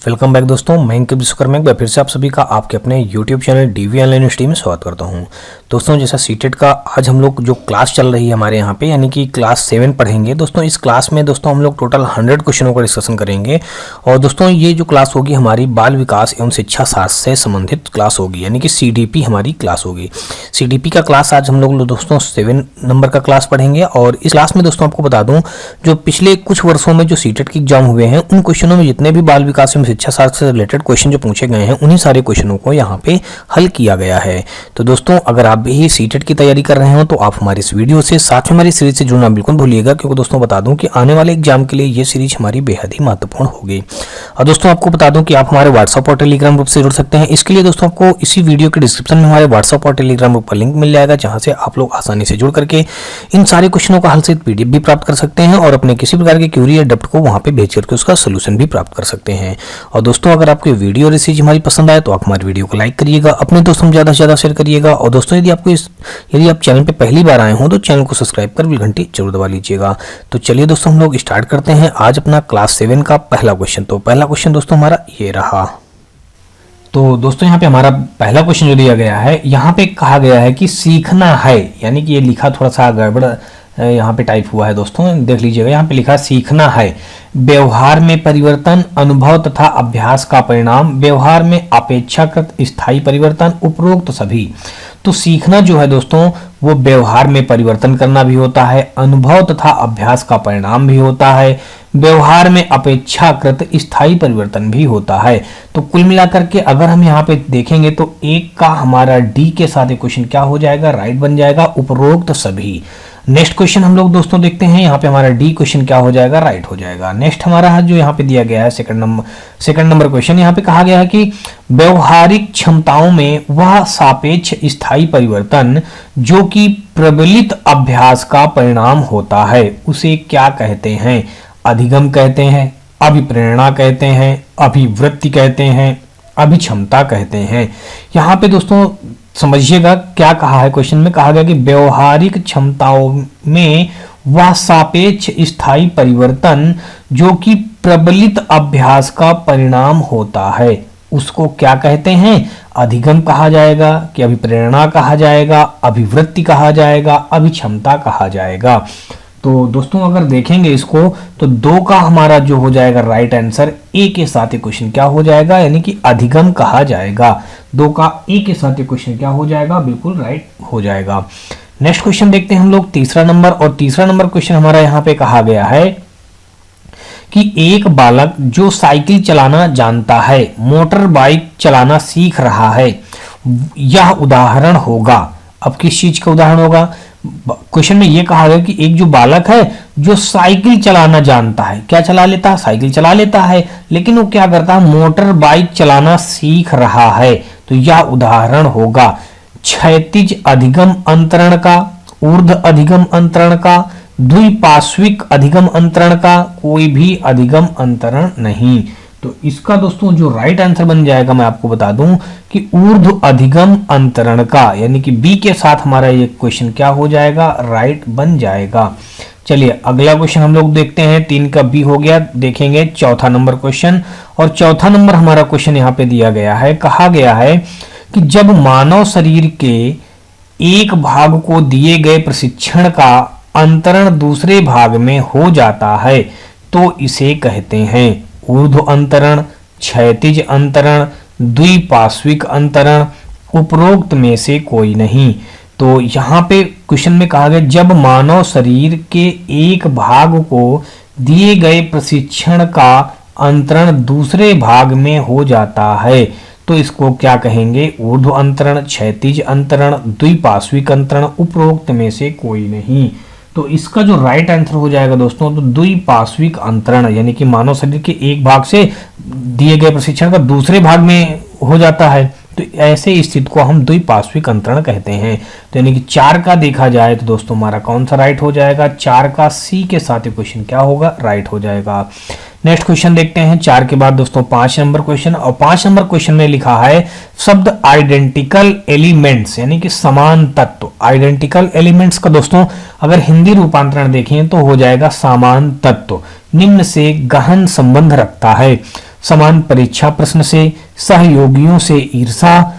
Welcome back दोस्तों, मैं अंकित विश्वकर्मा एक बार फिर से आप सभी का आपके अपने YouTube channel DV online university में स्वागत करता हूं। दोस्तों, जैसा सीटेट का आज हम लोग जो क्लास चल रही है हमारे यहाँ पे, यानी कि क्लास 7 पढ़ेंगे। दोस्तों, इस क्लास में दोस्तों हम लोग टोटल 100 क्वेश्चनों का डिस्कशन करेंगे। और दोस्तों ये जो क्लास होगी हमारी बाल विकास एवं शिक्षा शास्त्र से संबंधित क्लास होगी, यानी कि CDP हमारी क्लास होगी। CDP का क्लास आज हम लोग दोस्तों 7 नंबर का क्लास पढ़ेंगे। और इस क्लास में दोस्तों आपको बता दूं, जो पिछले कुछ वर्षों में जो सीटेट के एग्जाम हुए हैं उन क्वेश्चनों में जितने भी बाल विकास एवं शिक्षा शास्त्र से रिलेटेड क्वेश्चन जो पूछे गए हैं उन्हीं सारे क्वेश्चनों को यहाँ पे हल किया गया है। तो दोस्तों, अगर आप भी सीटेट की तैयारी कर रहे हो तो आप हमारी इस वीडियो से साथ में हमारी सीरीज से जुड़ना बिल्कुल भूलिएगा, क्योंकि दोस्तों बता दूं कि आने वाले एग्जाम के लिए ये सीरीज हमारी बेहद ही महत्वपूर्ण होगी। और दोस्तों आपको बता दूं कि आप हमारे व्हाट्सएप और टेलीग्राम ग्रुप से जुड़ सकते हैं। इसके लिए दोस्तों आपको इसी वीडियो के डिस्क्रिप्शन में हमारे व्हाट्सएप और टेलीग्राम ग्रुप का लिंक मिल जाएगा, जहां से आप लोग आसानी से जुड़ करके इन सारे क्वेश्चनों का हल सहित PDF भी प्राप्त कर सकते हैं और अपने किसी प्रकार के क्यूरी या डाउट को वहां पे भेज करके उसका सोल्यूशन भी प्राप्त कर सकते हैं। और दोस्तों, अगर आपको वीडियो और ये चीज हमारी पसंद आए तो आप हमारी वीडियो को लाइक करिएगा, अपने दोस्तों में ज्यादा से ज्यादा शेयर करिएगा। और दोस्तों, यदि आप चैनल पे पहली बार आए हो तो चैनल को सब्सक्राइब कर बेल घंटी जरूर दबा लीजिएगा। तो चलिए दोस्तों, हम लोग स्टार्ट करते हैं आज अपना क्लास 7 का पहला क्वेश्चन। तो पहला क्वेश्चन दोस्तों हमारा ये रहा। तो दोस्तों यहाँ पे हमारा पहला क्वेश्चन जो दिया गया है, यहाँ पे कहा गया है कि सीखना है, यानी कि ये लिखा थोड़ा सा गड़बड़ यहाँ पे टाइप हुआ है दोस्तों, देख लीजिएगा। यहाँ पे लिखा सीखना है, व्यवहार में परिवर्तन, अनुभव तथा अभ्यास का परिणाम, व्यवहार में अपेक्षाकृत स्थायी परिवर्तन, उपरोक्त सभी। तो सीखना जो है दोस्तों वो व्यवहार में परिवर्तन करना भी होता है, अनुभव तथा अभ्यास का परिणाम भी होता है, व्यवहार में अपेक्षाकृत स्थायी परिवर्तन भी होता है। तो कुल मिलाकर के अगर हम यहाँ पे देखेंगे तो एक का हमारा डी के साथ एक क्वेश्चन क्या हो जाएगा, राइट बन जाएगा, उपरोक्त सभी। नेक्स्ट क्वेश्चन हम लोग दोस्तों देखते हैं, यहाँ पे हमारा डी क्वेश्चन क्या हो जाएगा, राइट हो जाएगा। नेक्स्ट हमारा जो यहाँ पे दिया गया है सेकंड नंबर क्वेश्चन, यहाँ पे कहा गया है कि व्यवहारिक क्षमताओं में वह सापेक्ष स्थायी परिवर्तन जो कि प्रबलित अभ्यास का परिणाम होता है उसे क्या कहते हैं? अधिगम कहते हैं, अभिप्रेरणा कहते हैं, अभिवृत्ति कहते हैं, अभिक्षमता कहते हैं। यहाँ पे दोस्तों समझिएगा क्या कहा है, क्वेश्चन में कहा गया कि व्यवहारिक क्षमताओं में वह सापेक्ष स्थायी परिवर्तन जो कि प्रबलित अभ्यास का परिणाम होता है उसको क्या कहते हैं? अधिगम कहा जाएगा कि अभिप्रेरणा कहा जाएगा, अभिवृत्ति कहा जाएगा, अभिक्षमता कहा जाएगा। तो दोस्तों अगर देखेंगे इसको तो दो का हमारा जो हो जाएगा राइट आंसर, ए के साथ ये क्वेश्चन क्या हो जाएगा, यानी कि अधिगम कहा जाएगा। दो का ए के साथ ये क्वेश्चन क्या हो जाएगा, बिल्कुल राइट हो जाएगा। नेक्स्ट क्वेश्चन देखते हैं हम लोग तीसरा नंबर। और तीसरा नंबर क्वेश्चन हमारा यहाँ पे कहा गया है कि एक बालक जो साइकिल चलाना जानता है, मोटर बाइक चलाना सीख रहा है, यह उदाहरण होगा। अब किस चीज का उदाहरण होगा? क्वेश्चन में ये कहा गया कि एक जो बालक है जो साइकिल चलाना जानता है, क्या चला लेता है? साइकिल चला लेता है, लेकिन वो क्या करता है? मोटर बाइक चलाना सीख रहा है। तो यह उदाहरण होगा क्षैतिज अधिगम अंतरण का, ऊर्ध्व अधिगम अंतरण का, द्विपार्श्विक अधिगम अंतरण का, कोई भी अधिगम अंतरण नहीं। तो इसका दोस्तों जो राइट आंसर बन जाएगा, मैं आपको बता दूं कि ऊर्ध्व अधिगम अंतरण का, यानी कि बी के साथ हमारा ये क्वेश्चन क्या हो जाएगा, राइट बन जाएगा। चलिए अगला क्वेश्चन हम लोग देखते हैं। 3 का बी हो गया, देखेंगे चौथा नंबर क्वेश्चन। और चौथा नंबर हमारा क्वेश्चन यहाँ पे दिया गया है, कहा गया है कि जब मानव शरीर के एक भाग को दिए गए प्रशिक्षण का अंतरण दूसरे भाग में हो जाता है तो इसे कहते हैं ऊर्ध्व अंतरण, क्षैतिज अंतरण, द्विपार्श्विक अंतरण, उपरोक्त में से कोई नहीं। तो यहाँ पे क्वेश्चन में कहा गया जब मानव शरीर के एक भाग को दिए गए प्रशिक्षण का अंतरण दूसरे भाग में हो जाता है तो इसको क्या कहेंगे? ऊर्ध्व अंतरण, क्षैतिज अंतरण, द्विपार्श्विक अंतरण, उपरोक्त में से कोई नहीं। तो इसका जो राइट आंसर हो जाएगा दोस्तों, तो द्विपार्श्विक अंतरण, यानी कि मानव शरीर के एक भाग से दिए गए प्रशिक्षण का दूसरे भाग में हो जाता है, तो ऐसे स्थिति को हम द्विपार्श्विक अंतरण कहते हैं। तो यानी कि 4 का देखा जाए तो दोस्तों हमारा कौन सा राइट हो जाएगा? 4 का सी के साथ क्वेश्चन क्या होगा, राइट हो जाएगा। नेक्स्ट क्वेश्चन देखते हैं। 4 के बाद दोस्तों 5 नंबर क्वेश्चन। और 5 नंबर क्वेश्चन में लिखा है शब्द आइडेंटिकल एलिमेंट्स, यानी कि समान तत्व। आइडेंटिकल एलिमेंट्स का दोस्तों अगर हिंदी रूपांतरण देखें तो हो जाएगा समान तत्व। निम्न से गहन संबंध रखता है। समान परीक्षा प्रश्न से, सहयोगियों से ईर्षा,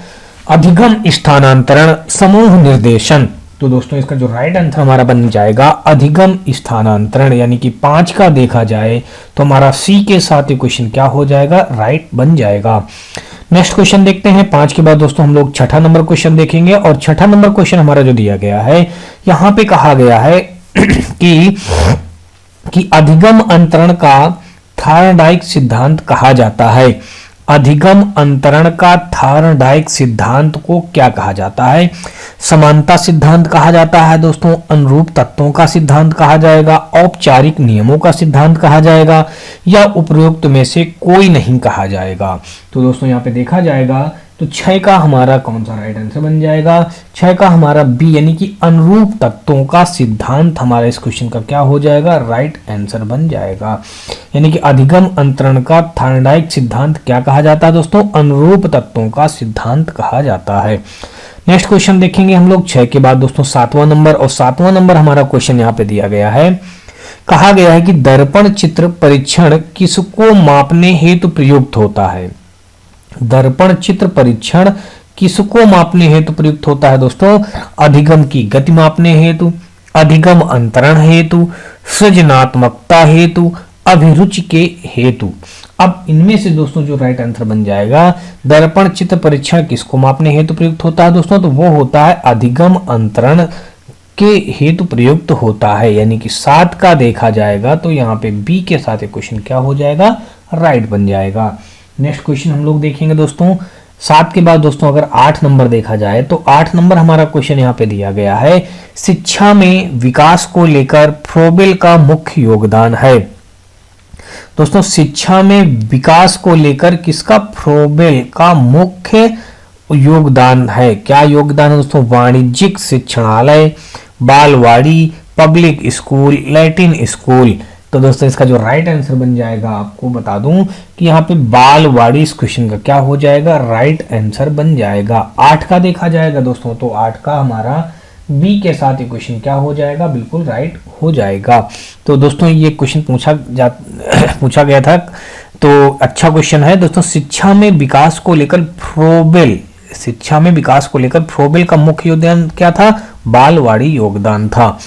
अधिगम स्थानांतरण, समूह निर्देशन। तो दोस्तों इसका जो राइट आंसर हमारा बन जाएगा अधिगम स्थानांतरण, यानी कि 5 का देखा जाए तो हमारा सी के साथ ये क्वेश्चन क्या हो जाएगा, राइट बन जाएगा। नेक्स्ट क्वेश्चन देखते हैं। 5 के बाद दोस्तों हम लोग छठा नंबर क्वेश्चन देखेंगे, और छठा नंबर क्वेश्चन हमारा जो दिया गया है, यहां पे कहा गया है कि अधिगम अंतरण का थॉर्नडाइक सिद्धांत कहा जाता है। अधिगम अंतरण का थॉर्नडाइक सिद्धांत को क्या कहा जाता है? समानता सिद्धांत कहा जाता है दोस्तों, अनुरूप तत्वों का सिद्धांत कहा जाएगा, औपचारिक नियमों का सिद्धांत कहा जाएगा, या उपरोक्त में से कोई नहीं कहा जाएगा। तो दोस्तों यहाँ पे देखा जाएगा तो 6 का हमारा कौन सा राइट आंसर बन जाएगा? 6 का हमारा बी, यानी कि अनुरूप तत्वों का सिद्धांत हमारा इस क्वेश्चन का क्या हो जाएगा, राइट आंसर बन जाएगा। यानी कि अधिगम अंतरण का थॉर्नडाइक सिद्धांत क्या कहा जाता है दोस्तों? अनुरूप तत्वों का सिद्धांत कहा जाता है। नेक्स्ट क्वेश्चन देखेंगे हम लोग 6 के बाद दोस्तों 7वां नंबर, और 7वां नंबर हमारा क्वेश्चन यहाँ पे दिया गया है। कहा गया है कि दर्पण चित्र परीक्षण किसको मापने हेतु प्रयुक्त होता है? दर्पण चित्र परीक्षण किसको मापने हेतु प्रयुक्त होता है दोस्तों? अधिगम की गति मापने हेतु, अधिगम अंतरण हेतु, सृजनात्मकता हेतु, अभिरुचि के हेतु। अब इनमें से दोस्तों जो राइट आंसर बन जाएगा, दर्पण चित्र परीक्षण किसको मापने हेतु प्रयुक्त होता है दोस्तों? तो वो होता है अधिगम अंतरण के हेतु प्रयुक्त होता है। यानी कि 7 का देखा जाएगा तो यहाँ पे बी के साथ एक क्वेश्चन क्या हो जाएगा, राइट बन जाएगा। नेक्स्ट क्वेश्चन हम लोग देखेंगे दोस्तों 7 के बाद दोस्तों अगर 8 नंबर देखा जाए तो 8 नंबर हमारा क्वेश्चन यहाँ पे दिया गया है, शिक्षा में विकास को लेकर फ्रोबेल का मुख्य योगदान है। दोस्तों शिक्षा में विकास को लेकर किसका, फ्रोबेल का मुख्य योगदान है। क्या योगदान है दोस्तों? वाणिज्यिक शिक्षणालय, बालवाड़ी, पब्लिक स्कूल, लैटिन स्कूल। तो दोस्तों इसका जो राइट आंसर बन जाएगा, आपको बता दूं कि यहाँ पे बालवाड़ी इस क्वेश्चन का क्या हो जाएगा, राइट आंसर बन जाएगा। 8 का देखा जाएगा दोस्तों तो 8 का हमारा बी के साथ ये क्वेश्चन क्या हो जाएगा, बिल्कुल राइट हो जाएगा। तो दोस्तों ये क्वेश्चन पूछा गया था, तो अच्छा क्वेश्चन है दोस्तों। शिक्षा में विकास को लेकर फ्रोबेल, शिक्षा में विकास को लेकर फ्रोबेल का मुख्य योगदान क्या था? बालवाड़ी योगदान था।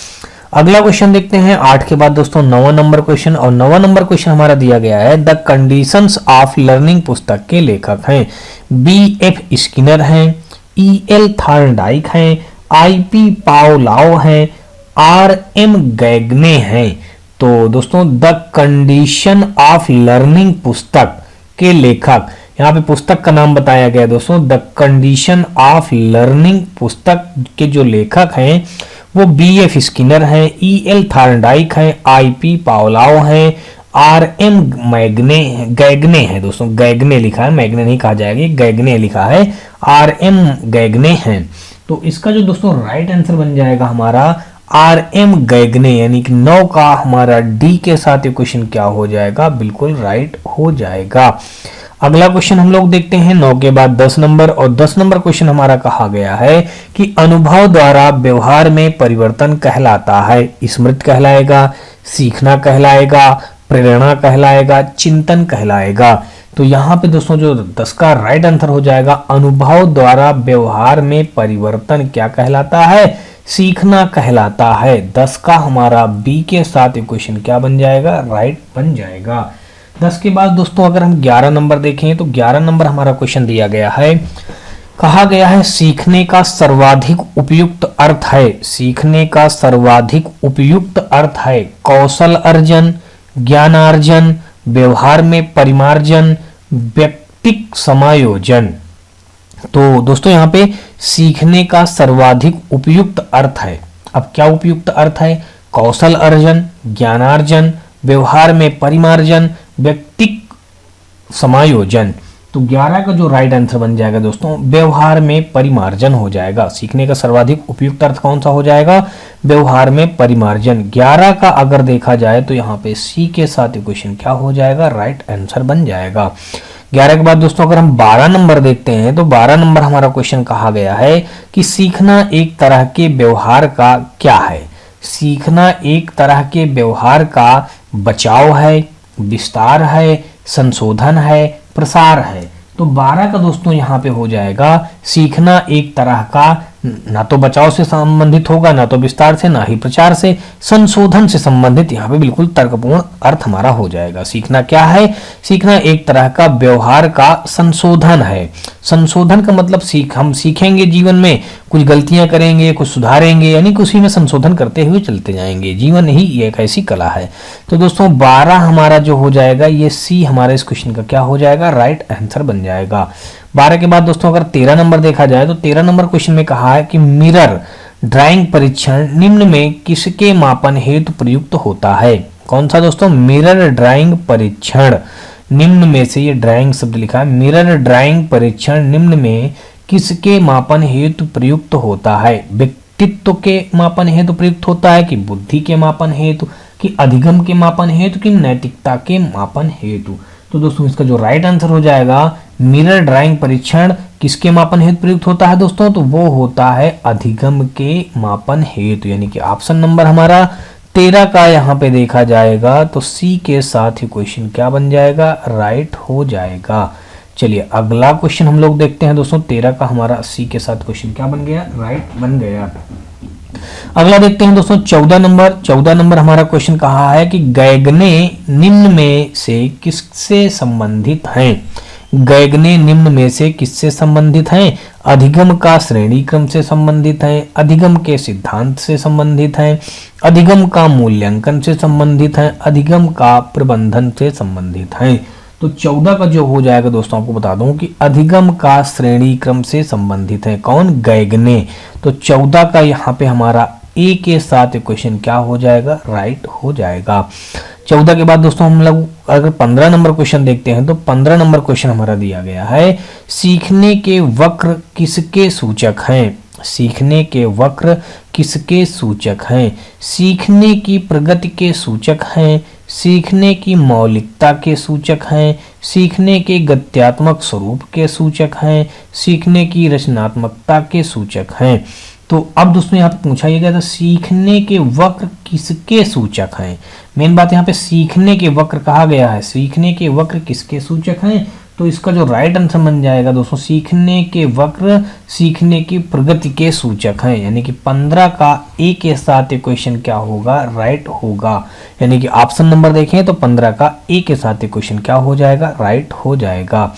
अगला क्वेश्चन देखते हैं 8 के बाद दोस्तों 9वां नंबर क्वेश्चन, और 9वां नंबर क्वेश्चन हमारा दिया गया है, द कंडीशंस ऑफ लर्निंग पुस्तक के लेखक हैं B.F. स्किनर हैं, E.L. थॉर्नडाइक हैं, I.P. पावलोव हैं, R.M. गैगने हैं। तो दोस्तों द कंडीशन ऑफ लर्निंग पुस्तक के लेखक, यहाँ पे पुस्तक का नाम बताया गया दोस्तों, द कंडीशन ऑफ लर्निंग पुस्तक के जो लेखक हैं वो B.F. स्किनर हैं, E.L. थॉर्नडाइक हैं, I.P. पावलोव हैं, R.M. गैगने हैं। दोस्तों गैगने लिखा है, मैगने नहीं कहा जाएगा, गैगने लिखा है, R.M. गैगने हैं। तो इसका जो दोस्तों राइट आंसर बन जाएगा हमारा R.M. गैगने, यानी कि 9 का हमारा डी के साथ ये क्वेश्चन क्या हो जाएगा, बिल्कुल राइट हो जाएगा। अगला क्वेश्चन हम लोग देखते हैं 9 के बाद 10 नंबर, और 10 नंबर क्वेश्चन हमारा कहा गया है कि अनुभव द्वारा व्यवहार में परिवर्तन कहलाता है। स्मृति कहलाएगा, सीखना कहलाएगा, प्रेरणा कहलाएगा, चिंतन कहलाएगा। तो यहाँ पे दोस्तों जो 10 का राइट आंसर हो जाएगा, अनुभव द्वारा व्यवहार में परिवर्तन क्या कहलाता है, सीखना कहलाता है। 10 का हमारा बी के साथ क्वेश्चन क्या बन जाएगा, राइट बन जाएगा। 10 के बाद दोस्तों अगर हम 11 नंबर देखें तो 11 नंबर हमारा क्वेश्चन दिया गया है, कहा गया है सीखने का सर्वाधिक उपयुक्त अर्थ है, सीखने का सर्वाधिक उपयुक्त अर्थ है कौशल अर्जन, ज्ञानार्जन, व्यवहार में परिमार्जन, व्यक्तिक समायोजन। तो दोस्तों यहाँ पे सीखने का सर्वाधिक उपयुक्त अर्थ है। अब क्या उपयुक्त अर्थ है? कौशल अर्जन, ज्ञानार्जन, व्यवहार में परिमार्जन, व्यक्तिक समायोजन। तो 11 का जो राइट आंसर बन जाएगा दोस्तों, व्यवहार में परिमार्जन हो जाएगा। सीखने का सर्वाधिक उपयुक्त अर्थ कौन सा हो जाएगा? व्यवहार में परिमार्जन। 11 का अगर देखा जाए तो यहाँ पे सी के साथ क्वेश्चन क्या हो जाएगा, राइट आंसर बन जाएगा। 11 के बाद दोस्तों अगर हम 12 नंबर देखते हैं तो 12 नंबर हमारा क्वेश्चन कहा गया है कि सीखना एक तरह के व्यवहार का क्या है? सीखना एक तरह के व्यवहार का बचाव है, विस्तार है, संशोधन है, प्रसार है। तो 12 का दोस्तों यहाँ पे हो जाएगा सीखना एक तरह का ना तो बचाव से संबंधित होगा, ना तो विस्तार से, ना ही प्रचार से, संशोधन से संबंधित यहाँ पे बिल्कुल तर्कपूर्ण अर्थ हमारा हो जाएगा। सीखना क्या है? सीखना एक तरह का व्यवहार का संशोधन है। संशोधन का मतलब हम सीखेंगे, जीवन में कुछ गलतियां करेंगे, कुछ सुधारेंगे, यानी कि उसी में संशोधन करते हुए चलते जाएंगे। जीवन ही एक ऐसी कला है। तो दोस्तों 12 हमारा जो हो जाएगा, ये सी हमारे इस क्वेश्चन का क्या हो जाएगा? राइट आंसर बन जाएगा। 12 के बाद दोस्तों अगर 13 नंबर देखा जाए तो 13 नंबर क्वेश्चन में कहा है कि मिरर ड्राइंग परीक्षण निम्न में किसके मापन हेतु प्रयुक्त होता है? कौन सा दोस्तों? मिरर ड्राइंग परीक्षण निम्न में से, ये ड्राइंग शब्द लिखा है, मिरर ड्राइंग परीक्षण निम्न में किसके मापन हेतु प्रयुक्त होता है? व्यक्तित्व के मापन हेतु प्रयुक्त होता है कि बुद्धि के मापन हेतु, कि अधिगम के मापन हेतु, कि नैतिकता के मापन हेतु? तो दोस्तों इसका जो राइट आंसर हो जाएगा, मिरर ड्राइंग परीक्षण किसके मापन हेतु प्रयुक्त होता है दोस्तों? तो वो होता है अधिगम के मापन हेतु, यानी कि ऑप्शन नंबर हमारा 13 का यहाँ पे देखा जाएगा तो सी के साथ ही क्वेश्चन क्या बन जाएगा? राइट हो जाएगा। चलिए अगला क्वेश्चन हम लोग देखते हैं दोस्तों। 13 का हमारा सी के साथ क्वेश्चन क्या बन गया? राइट बन गया। अगला देखते हैं दोस्तों 14 नंबर। 14 नंबर हमारा क्वेश्चन कहा है कि गैगने निम्न में से किससे संबंधित हैं? गैगने निम्न में से किससे संबंधित हैं? अधिगम का श्रेणी क्रम से संबंधित है, अधिगम के सिद्धांत से संबंधित है, अधिगम का मूल्यांकन से संबंधित है, अधिगम का प्रबंधन से संबंधित है। तो 14 का जो हो जाएगा दोस्तों, आपको बता दूं कि अधिगम का श्रेणी क्रम से संबंधित है। कौन? गैगने। तो 14 का यहाँ पे हमारा ए के साथ क्वेश्चन क्या हो जाएगा? राइट हो जाएगा। 14 के बाद दोस्तों हम लोग अगर 15 नंबर क्वेश्चन देखते हैं तो 15 नंबर क्वेश्चन हमारा दिया गया है, सीखने के वक्र किसके सूचक हैं? सीखने के वक्र किसके सूचक हैं? सीखने की प्रगति के सूचक हैं, सीखने की मौलिकता के सूचक हैं, सीखने के गत्यात्मक स्वरूप के सूचक हैं, सीखने की रचनात्मकता के सूचक हैं। तो अब दोस्तों यहाँ पे पूछा गया था सीखने के वक्र किसके सूचक हैं। मेन बात यहाँ पे सीखने के वक्र कहा गया है, सीखने के वक्र किसके सूचक हैं? तो इसका जो राइट आंसर बन जाएगा दोस्तों, सीखने के वक्र सीखने की प्रगति के सूचक हैं, यानी कि 15 का ए के साथ क्वेश्चन क्या होगा? राइट होगा। यानी कि ऑप्शन नंबर देखें तो 15 का ए के साथ क्वेश्चन क्या हो जाएगा? राइट हो जाएगा।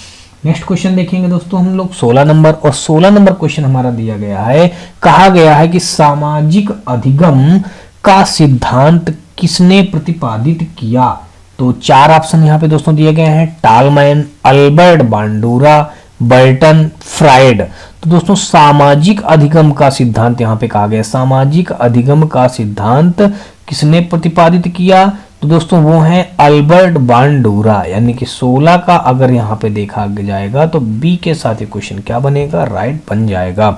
नेक्स्ट क्वेश्चन देखेंगे दोस्तों हम लोग 16 नंबर, और 16 नंबर क्वेश्चन हमारा दिया गया है, कहा गया है कि सामाजिक अधिगम का सिद्धांत किसने प्रतिपादित किया? तो 4 ऑप्शन यहाँ पे दोस्तों दिए गए हैं, टालमैन, अल्बर्ट बांडूरा, बर्टन, फ्राइड। तो दोस्तों सामाजिक अधिगम का सिद्धांत यहाँ पे कहा गया, सामाजिक अधिगम का सिद्धांत किसने प्रतिपादित किया? तो दोस्तों वो है अल्बर्ट बांडूरा। यानी कि 16 का अगर यहाँ पे देखा जाएगा तो बी के साथ ये क्वेश्चन क्या बनेगा? राइट बन जाएगा।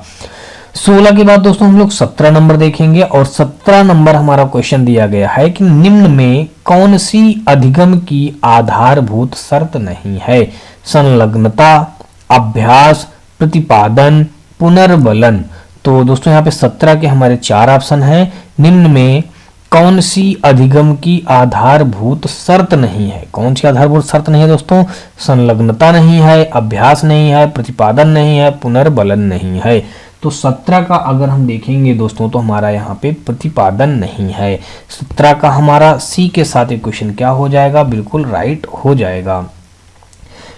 16 के बाद दोस्तों हम लोग 17 नंबर देखेंगे, और 17 नंबर हमारा क्वेश्चन दिया गया है कि निम्न में कौन सी अधिगम की आधारभूत शर्त नहीं है? संलग्नता, अभ्यास, प्रतिपादन, पुनर्बलन। तो दोस्तों यहाँ पे 17 के हमारे 4 ऑप्शन हैं, निम्न में कौन सी अधिगम की आधारभूत शर्त नहीं है? कौन सी आधारभूत शर्त नहीं है दोस्तों? संलग्नता नहीं है, अभ्यास नहीं है, प्रतिपादन नहीं है, पुनर्बलन नहीं है। तो 17 का अगर हम देखेंगे दोस्तों तो हमारा यहाँ पे प्रतिपादन नहीं है। 17 का हमारा सी के साथ एक क्वेश्चन क्या हो जाएगा? बिल्कुल राइट हो जाएगा।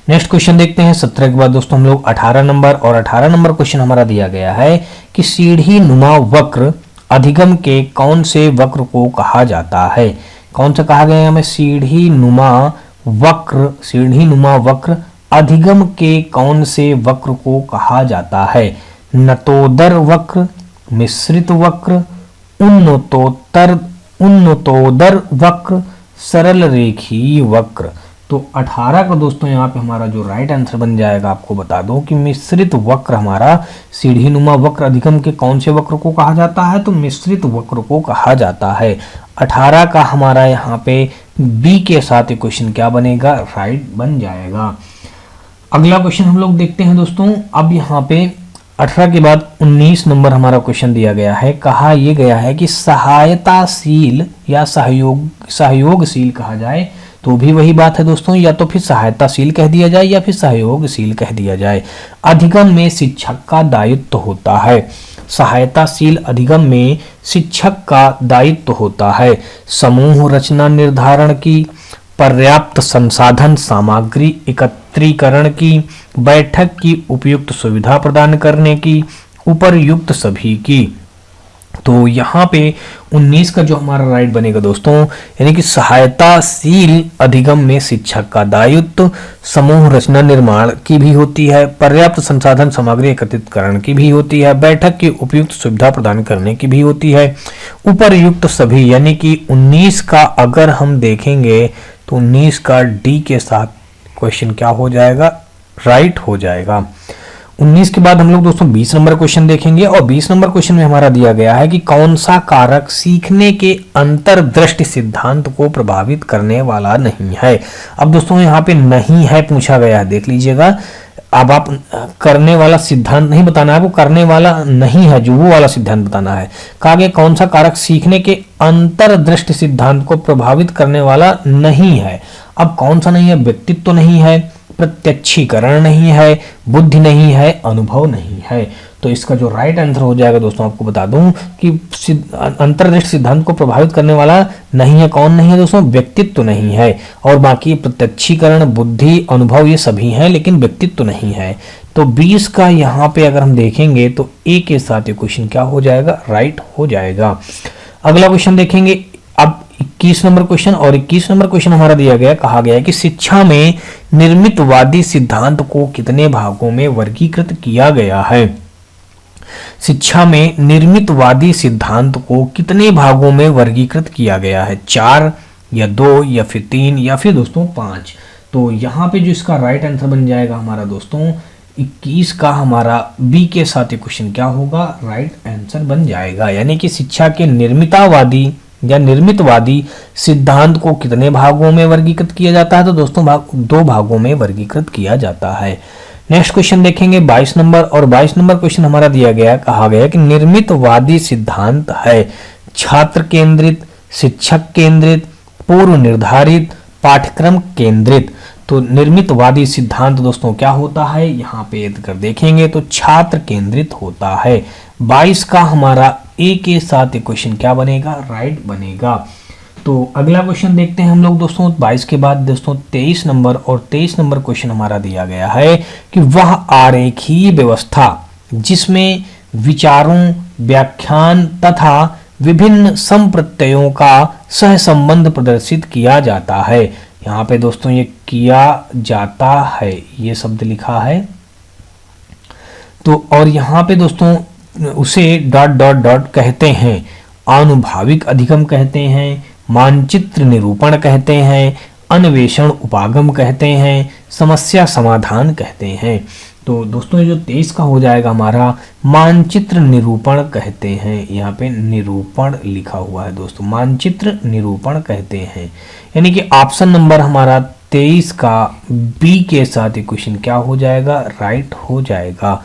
नेक्स्ट क्वेश्चन देखते हैं 17 के बाद दोस्तों हम लोग 18 नंबर, और 18 नंबर क्वेश्चन हमारा दिया गया है कि सीढ़ी नुमा वक्र अधिगम के कौन से वक्र को कहा जाता है? कौन सा कहा गया है हमें? सीढ़ी नुमा वक्र, सीढ़ी नुमा वक्र अधिगम के कौन से वक्र को कहा जाता है? नतोदर वक्र, मिश्रित वक्र, उन्नतोदर वक्र, सरल रेखीय वक्र। तो 18 का दोस्तों यहाँ पे हमारा जो राइट आंसर बन जाएगा, आपको बता दूं कि मिश्रित वक्र हमारा सीढ़ी नुमा वक्र अधिगम के कौन से वक्र को कहा जाता है? तो मिश्रित वक्र को कहा जाता है। 18 का हमारा यहाँ पे बी के साथ क्वेश्चन क्या बनेगा? राइट बन जाएगा। अगला क्वेश्चन हम लोग देखते हैं दोस्तों। अब यहाँ पे 18 के बाद 19 नंबर हमारा क्वेश्चन दिया गया है, कहा यह गया है कि सहायताशील या सहयोगशील कहा जाए, तो भी वही बात है दोस्तों, या तो फिर सहायताशील कह दिया जाए या फिर सहयोगशील कह दिया जाए। अधिगम में शिक्षक का दायित्व होता है। सहायताशील अधिगम में शिक्षक का दायित्व होता है। समूह रचना निर्धारण की, पर्याप्त संसाधन सामग्री एकत्रीकरण की, बैठक की उपयुक्त सुविधा प्रदान करने की, उपरयुक्त सभी की। तो यहाँ पे 19 का जो हमारा राइट बनेगा दोस्तों, यानी कि सहायताशील अधिगम में शिक्षक का दायित्व, समूह रचना निर्माण की भी होती है, पर्याप्त संसाधन सामग्री एकत्रितकरण की भी होती है, बैठक की उपयुक्त सुविधा प्रदान करने की भी होती है, उपरयुक्त सभी। यानी कि 19 का अगर हम देखेंगे तो 19 का डी के साथ क्वेश्चन क्या हो जाएगा, राइट हो जाएगा। 19 के बाद हम लोग दोस्तों 20 नंबर क्वेश्चन देखेंगे, और 20 नंबर क्वेश्चन में हमारा दिया गया है कि कौन सा कारक सीखने के अंतर्दृष्टि सिद्धांत को प्रभावित करने वाला नहीं है। अब दोस्तों यहाँ पे नहीं है पूछा गया है, देख लीजिएगा। अब आप करने वाला सिद्धांत नहीं बताना है, वो करने वाला नहीं है जो वो वाला सिद्धांत बताना है। कहा गया कौन सा कारक सीखने के अंतर्दृष्टि सिद्धांत को प्रभावित करने वाला नहीं है। अब कौन सा नहीं है, व्यक्तित्व नहीं है, प्रत्यक्षीकरण नहीं है, बुद्धि नहीं है, अनुभव नहीं है। तो इसका जो राइट आंसर हो जाएगा दोस्तों, आपको बता दूं कि अंतर्दृष्टि सिद्धांत को प्रभावित करने वाला नहीं है। कौन नहीं है दोस्तों, व्यक्तित्व नहीं है, और बाकी प्रत्यक्षीकरण, बुद्धि, अनुभव ये सभी हैं, लेकिन व्यक्तित्व नहीं है। तो 20 का यहाँ पे अगर हम देखेंगे तो ए के साथ ये क्वेश्चन क्या हो जाएगा, राइट हो जाएगा। अगला क्वेश्चन देखेंगे अब 21 नंबर क्वेश्चन, और 21 नंबर क्वेश्चन हमारा दिया गया, कहा गया है कि शिक्षा में निर्मितवादी सिद्धांत को कितने भागों में वर्गीकृत किया गया है। शिक्षा में निर्मितवादी सिद्धांत को कितने भागों में वर्गीकृत किया गया है, 4 या 2 या फिर 3 या फिर दोस्तों 5। तो यहाँ पे जो इसका राइट आंसर बन जाएगा हमारा दोस्तों 21 का हमारा बी के साथ ये क्वेश्चन क्या होगा, राइट आंसर बन जाएगा। यानी कि शिक्षा के निर्मितवादी या निर्मितवादी सिद्धांत को कितने भागों में वर्गीकृत किया जाता है, तो दोस्तों 2 भागों में वर्गीकृत किया जाता है। नेक्स्ट क्वेश्चन देखेंगे 22 नंबर, और 22 नंबर क्वेश्चन हमारा दिया गया, कहा गया कि निर्मितवादी सिद्धांत है छात्र केंद्रित, शिक्षक केंद्रित, पूर्व निर्धारित, पाठ्यक्रम केंद्रित। तो निर्मितवादी सिद्धांत दोस्तों क्या होता है, यहाँ पे अगर देखेंगे तो छात्र केंद्रित होता है। 22 का हमारा ए के साथ क्वेश्चन क्या बनेगा, राइट बनेगा। तो अगला क्वेश्चन देखते हैं हम लोग दोस्तों 22 के बाद दोस्तों 23 नंबर, और 23 नंबर क्वेश्चन हमारा दिया गया है कि वह आरेखीय व्यवस्था जिसमें विचारों, व्याख्यान तथा विभिन्न संप्रत्ययों का सहसंबंध प्रदर्शित किया जाता है। यहाँ पे दोस्तों ये किया जाता है ये शब्द लिखा है, तो और यहाँ पे दोस्तों उसे डॉट डॉट डॉट कहते हैं, आनुभाविक अधिगम कहते हैं, मानचित्र निरूपण कहते हैं, अन्वेषण उपागम कहते हैं, समस्या समाधान कहते हैं। तो दोस्तों जो 23 का हो जाएगा हमारा मानचित्र निरूपण कहते हैं, यहाँ पे निरूपण लिखा हुआ है दोस्तों, मानचित्र निरूपण कहते हैं। यानी कि ऑप्शन नंबर हमारा 23 का बी के साथ क्वेश्चन क्या हो जाएगा, राइट हो जाएगा।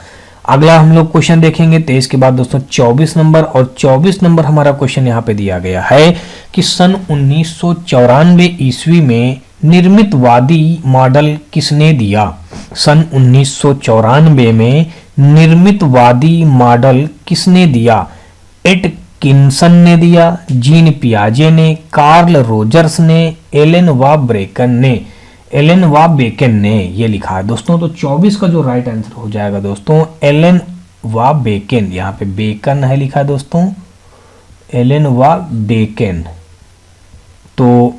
अगला हम लोग क्वेश्चन देखेंगे 23 के बाद दोस्तों 24 नंबर, और 24 नंबर हमारा क्वेश्चन यहाँ पे दिया गया है कि सन 1994 ईस्वी में निर्मितवादी मॉडल किसने दिया। सन 1994 में निर्मितवादी मॉडल किसने दिया, एटकिंसन ने दिया, जीन पियाजे ने, कार्ल रोजर्स ने, एलन व बेकन ने ये लिखा है दोस्तों। तो 24 का जो राइट आंसर हो जाएगा दोस्तों एलन व बेकन, यहाँ पे बेकन है लिखा है दोस्तों, एलन व बेकन। तो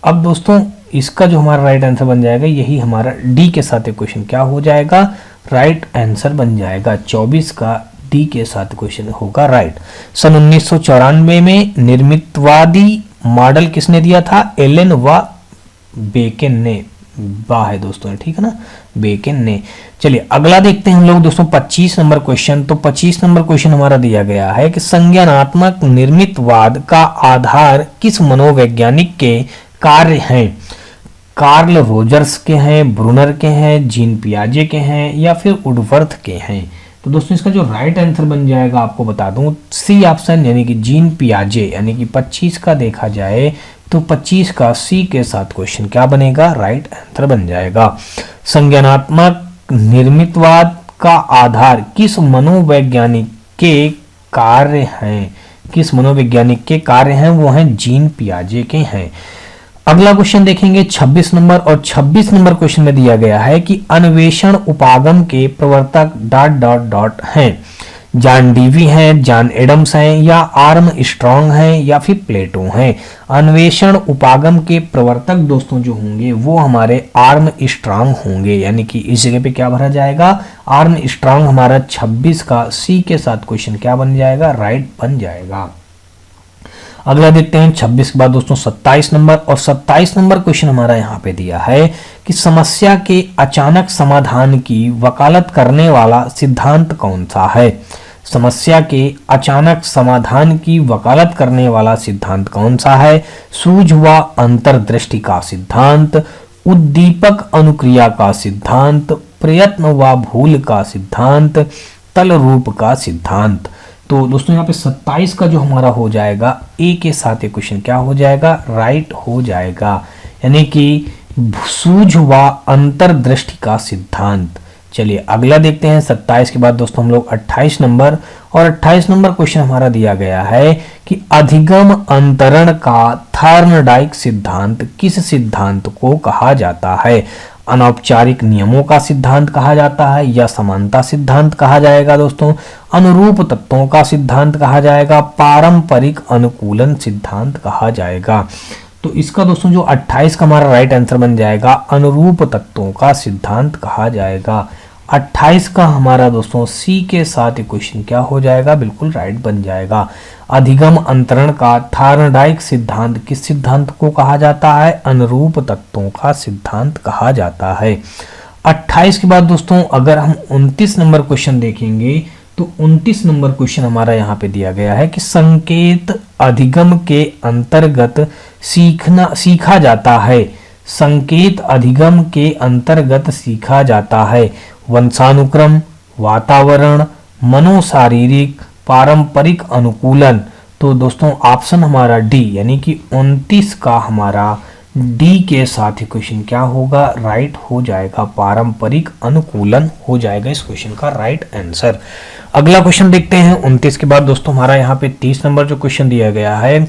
अब दोस्तों इसका जो हमारा राइट आंसर बन जाएगा, यही हमारा डी के साथ क्वेश्चन क्या हो जाएगा, राइट आंसर बन जाएगा। 24 का डी के साथ क्वेश्चन होगा राइट। सन 1994 में निर्मितवादी मॉडल किसने दिया था, एलन व बेकन ने, बा है दोस्तों, ठीक है ना, बेकन ने। चलिए अगला देखते हैं हम लोग दोस्तों 25 नंबर क्वेश्चन। तो 25 नंबर क्वेश्चन हमारा दिया गया है कि संज्ञानात्मक निर्मितवाद का आधार किस मनोवैज्ञानिक के कार्य हैं, कार्ल रोजर्स के हैं, ब्रूनर के हैं, जीन पियाजे के हैं या फिर वुडवर्थ के हैं। तो दोस्तों इसका जो राइट आंसर बन जाएगा आपको बता दूं सी ऑप्शन, यानी कि जीन पियाजे, यानी कि 25 का देखा जाए तो 25 का सी के साथ क्वेश्चन क्या बनेगा, राइट आंसर बन जाएगा। संज्ञानात्मक निर्मितवाद का आधार किस मनोवैज्ञानिक के कार्य हैं, किस मनोवैज्ञानिक के कार्य हैं, वो हैं जीन पियाजे के हैं। अगला क्वेश्चन देखेंगे 26 नंबर, और 26 नंबर क्वेश्चन में दिया गया है कि अन्वेषण उपागम के प्रवर्तक डॉट डॉट डॉट हैं। जॉन डीवी हैं, जॉन एडम्स हैं, या आर्म स्ट्रॉन्ग हैं, या फिर प्लेटो हैं। अन्वेषण उपागम के प्रवर्तक दोस्तों जो होंगे वो हमारे आर्म स्ट्रॉन्ग होंगे, यानी कि इस जगह पे क्या भरा जाएगा, आर्म स्ट्रॉन्ग हमारा 26 का सी के साथ क्वेश्चन क्या बन जाएगा, राइट बन जाएगा। अगला देखते हैं 26 के बाद दोस्तों 27 नंबर, और 27 नंबर क्वेश्चन हमारा यहाँ पे दिया है कि समस्या के अचानक समाधान की वकालत करने वाला सिद्धांत कौन सा है। समस्या के अचानक समाधान की वकालत करने वाला सिद्धांत कौन सा है। सूझ व अंतर्दृष्टि का सिद्धांत, उद्दीपक अनुक्रिया का सिद्धांत, प्रयत्न व भूल का सिद्धांत, तल रूप का सिद्धांत। तो दोस्तों यहाँ पे 27 का जो हमारा हो जाएगा ए के साथ ये क्वेश्चन क्या हो जाएगा, राइट हो जाएगा, यानी कि सूझ व अंतर्दृष्टि का सिद्धांत। चलिए अगला देखते हैं 27 के बाद दोस्तों हम लोग 28 नंबर, और 28 नंबर क्वेश्चन हमारा दिया गया है कि अधिगम अंतरण का थॉर्नडाइक सिद्धांत किस सिद्धांत को कहा जाता है। अनौपचारिक नियमों का सिद्धांत कहा जाता है, या समानता सिद्धांत कहा जाएगा दोस्तों, अनुरूप तत्वों का सिद्धांत कहा जाएगा, पारंपरिक अनुकूलन सिद्धांत कहा जाएगा। तो इसका दोस्तों जो 28 का हमारा राइट आंसर बन जाएगा, अनुरूप तत्वों का सिद्धांत कहा जाएगा। 28 का हमारा दोस्तों सी के साथ क्वेश्चन क्या हो जाएगा, बिल्कुल राइट बन जाएगा। अधिगम अंतरण का थॉर्नडाइक सिद्धांत किस सिद्धांत को कहा जाता है, अनुरूप तत्वों का सिद्धांत कहा जाता है। 28 के बाद दोस्तों अगर हम 29 नंबर क्वेश्चन देखेंगे तो 29 नंबर क्वेश्चन हमारा यहाँ पे दिया गया है कि संकेत अधिगम के अंतर्गत सीखा जाता है। संकेत अधिगम के अंतर्गत सीखा जाता है वंशानुक्रम, वातावरण, मनोशारीरिक, पारंपरिक अनुकूलन। तो दोस्तों ऑप्शन हमारा डी, यानी कि 29 का हमारा डी के साथ ही क्वेश्चन क्या होगा, राइट हो जाएगा, पारंपरिक अनुकूलन हो जाएगा इस क्वेश्चन का राइट आंसर। अगला क्वेश्चन देखते हैं 29 के बाद दोस्तों हमारा यहाँ पे 30 नंबर जो क्वेश्चन दिया गया है,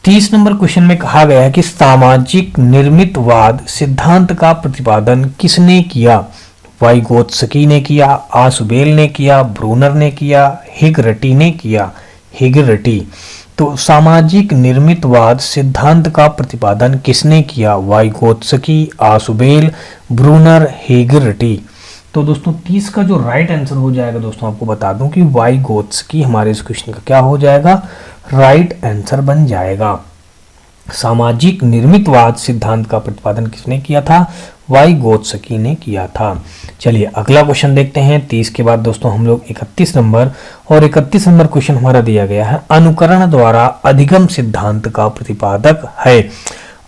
30 नंबर क्वेश्चन में कहा गया है कि सामाजिक निर्मितवाद सिद्धांत का प्रतिपादन किसने किया। वाइगोत्स्की ने किया, आसुबेल ने किया, ब्रूनर ने किया, हिगरटी ने किया। हिगरटी। तो सामाजिक निर्मितवाद सिद्धांत का प्रतिपादन किसने किया, वाइगोत्स्की, आसुबेल, ब्रूनर, हिगरटी। तो दोस्तों 30 का जो राइट आंसर हो जाएगा दोस्तों आपको बता दूं कि वाइगोत्स्की हमारे इस क्वेश्चन का क्या हो जाएगा, राइट आंसर बन जाएगा। सामाजिक निर्मितवाद सिद्धांत का प्रतिपादन किसने किया था, वाइगोत्स्की ने किया था। चलिए अगला क्वेश्चन देखते हैं 30 के बाद दोस्तों हम लोग 31 नंबर, और 31 नंबर क्वेश्चन हमारा दिया गया है अनुकरण द्वारा अधिगम सिद्धांत का प्रतिपादक है।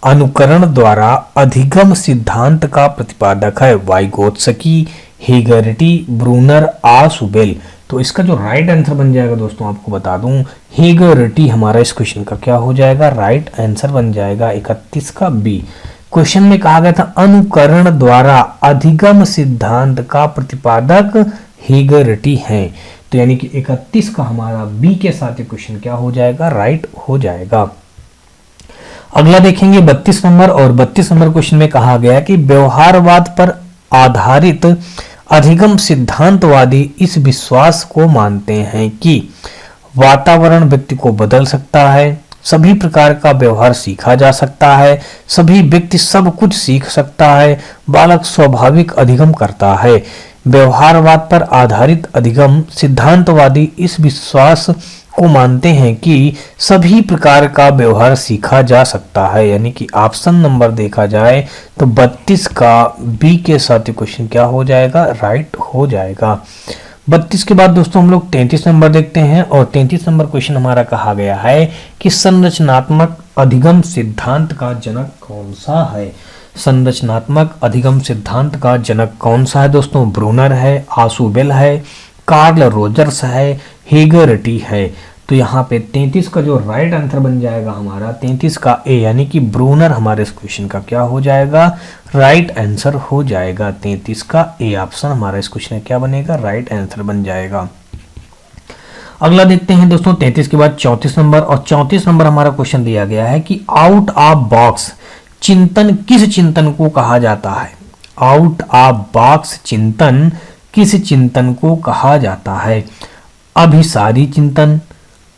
अनुकरण द्वारा अधिगम सिद्धांत का प्रतिपादक है वाइगोत्स्की, हिगरटी, ब्रूनर, आसुबेल। तो इसका जो राइट आंसर बन जाएगा दोस्तों आपको बता दूं हिगरटी हमारा इस क्वेश्चन का क्या हो जाएगा, राइट आंसर बन जाएगा 31 का बी। क्वेश्चन में कहा गया था अनुकरण द्वारा अधिगम सिद्धांत का प्रतिपादक हिगरटी है, तो यानी कि 31 का हमारा बी के साथ ये क्वेश्चन क्या हो जाएगा, राइट हो जाएगा। अगला देखेंगे 32 नंबर, और 32 नंबर क्वेश्चन में कहा गया कि व्यवहारवाद पर आधारित अधिगम सिद्धांतवादी इस विश्वास को मानते हैं कि वातावरण व्यक्ति को बदल सकता है, सभी प्रकार का व्यवहार सीखा जा सकता है, सभी व्यक्ति सब कुछ सीख सकता है, बालक स्वाभाविक अधिगम करता है। व्यवहारवाद पर आधारित अधिगम सिद्धांतवादी इस विश्वास को मानते हैं कि सभी प्रकार का व्यवहार सीखा जा सकता है, यानी कि ऑप्शन नंबर देखा जाए तो 32 का बी के साथ क्वेश्चन क्या हो जाएगा, राइट हो जाएगा। 32 के बाद दोस्तों हम लोग 33 नंबर देखते हैं, और 33 नंबर क्वेश्चन हमारा कहा गया है कि संरचनात्मक अधिगम सिद्धांत का जनक कौन सा है। संरचनात्मक अधिगम सिद्धांत का जनक कौन सा है दोस्तों, ब्रूनर है, आसुबेल है, कार्ल रोजर्स है, हेगरटी है। तो यहाँ पे 33 का जो राइट आंसर बन जाएगा हमारा 33 का ए, यानी कि ब्रूनर हमारे इस क्वेश्चन का क्या हो जाएगा, राइट आंसर हो जाएगा। 33 का ए ऑप्शन हमारा इस क्वेश्चन का क्या बनेगा, राइट आंसर बन जाएगा। अगला देखते हैं दोस्तों 33 के बाद 34 नंबर, और 34 नंबर हमारा क्वेश्चन दिया गया है कि आउट ऑफ बॉक्स चिंतन किस चिंतन को कहा जाता है। आउट ऑफ बॉक्स चिंतन किस चिंतन को कहा जाता है। अभिसारी चिंतन,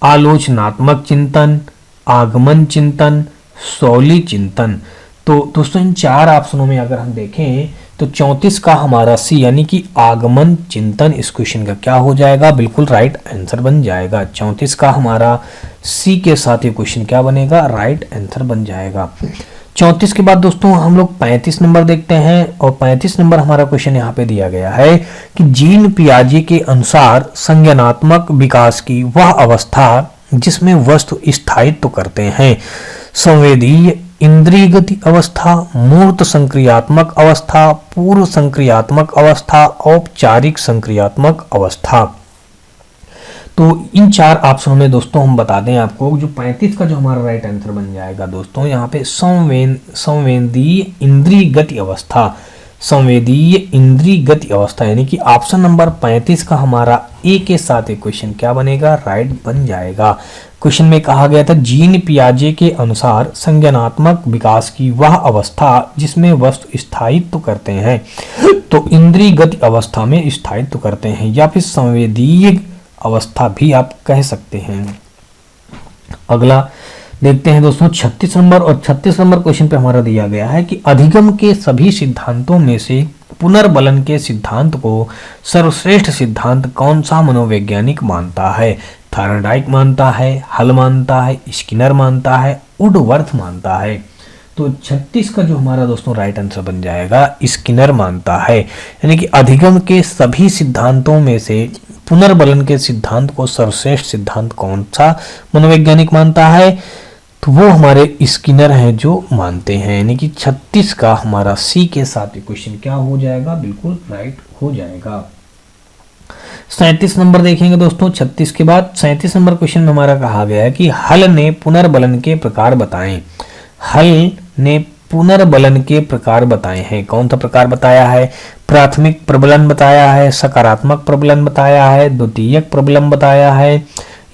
आलोचनात्मक चिंतन, आगमन चिंतन, शौली चिंतन। तो दोस्तों इन चार ऑप्शनों में अगर हम देखें तो 34 का हमारा सी यानी कि आगमन चिंतन इस क्वेश्चन का क्या हो जाएगा, बिल्कुल राइट आंसर बन जाएगा। 34 का हमारा सी के साथ ये क्वेश्चन क्या बनेगा, राइट आंसर बन जाएगा। 34 के बाद दोस्तों हम लोग 35 नंबर देखते हैं, और 35 नंबर हमारा क्वेश्चन यहाँ पे दिया गया है कि जीन पियाजे के अनुसार संज्ञानात्मक विकास की वह अवस्था जिसमें वस्तु स्थायित्व करते हैं। संवेदीय इंद्रियगत अवस्था, मूर्त संक्रियात्मक अवस्था, पूर्व संक्रियात्मक अवस्था, औपचारिक संक्रियात्मक अवस्था। तो इन चार ऑप्शनों में दोस्तों हम बता दें आपको, जो 35 का जो हमारा राइट आंसर बन जाएगा दोस्तों यहाँ पे संवेदीय इंद्रियगत अवस्था, संवेदीय इंद्रियगत अवस्था, यानी कि ऑप्शन नंबर 35 का हमारा ए के साथ एक क्वेश्चन क्या बनेगा, राइट बन जाएगा। क्वेश्चन में कहा गया था जीन पियाजे के अनुसार संज्ञानात्मक विकास की वह अवस्था जिसमें वस्तु स्थायित्व करते हैं, तो इंद्रियगत अवस्था में स्थायित्व करते हैं, या फिर संवेदीय अवस्था भी आप कह सकते हैं। अगला देखते हैं दोस्तों 36 नंबर, और 36 नंबर क्वेश्चन पे हमारा दिया गया है कि अधिगम के सभी सिद्धांतों में से पुनर्बलन के सिद्धांत को सर्वश्रेष्ठ सिद्धांत कौन सा मनोवैज्ञानिक मानता है। थॉर्नडाइक मानता है, हल मानता है, स्किनर मानता है, वुडवर्थ मानता है। तो 36 का जो हमारा दोस्तों राइट आंसर बन जाएगा स्किनर मानता है, यानी कि अधिगम के सभी सिद्धांतों में से पुनर्बलन के सिद्धांत को सर्वश्रेष्ठ सिद्धांत कौन सा मनोवैज्ञानिक मानता है, तो वो हमारे स्किनर हैं जो मानते हैं, यानी कि 36 का हमारा सी के साथ क्वेश्चन क्या हो जाएगा, बिल्कुल राइट हो जाएगा। 37 नंबर देखेंगे दोस्तों 36 के बाद 37 नंबर क्वेश्चन में हमारा कहा गया है कि हल ने पुनर्बलन के प्रकार बताएं। हल ने पुनर्बलन के प्रकार बताए हैं, कौन सा प्रकार बताया है, प्राथमिक प्रबलन बताया है, सकारात्मक प्रबलन बताया है, द्वितीयक प्रबलन बताया है,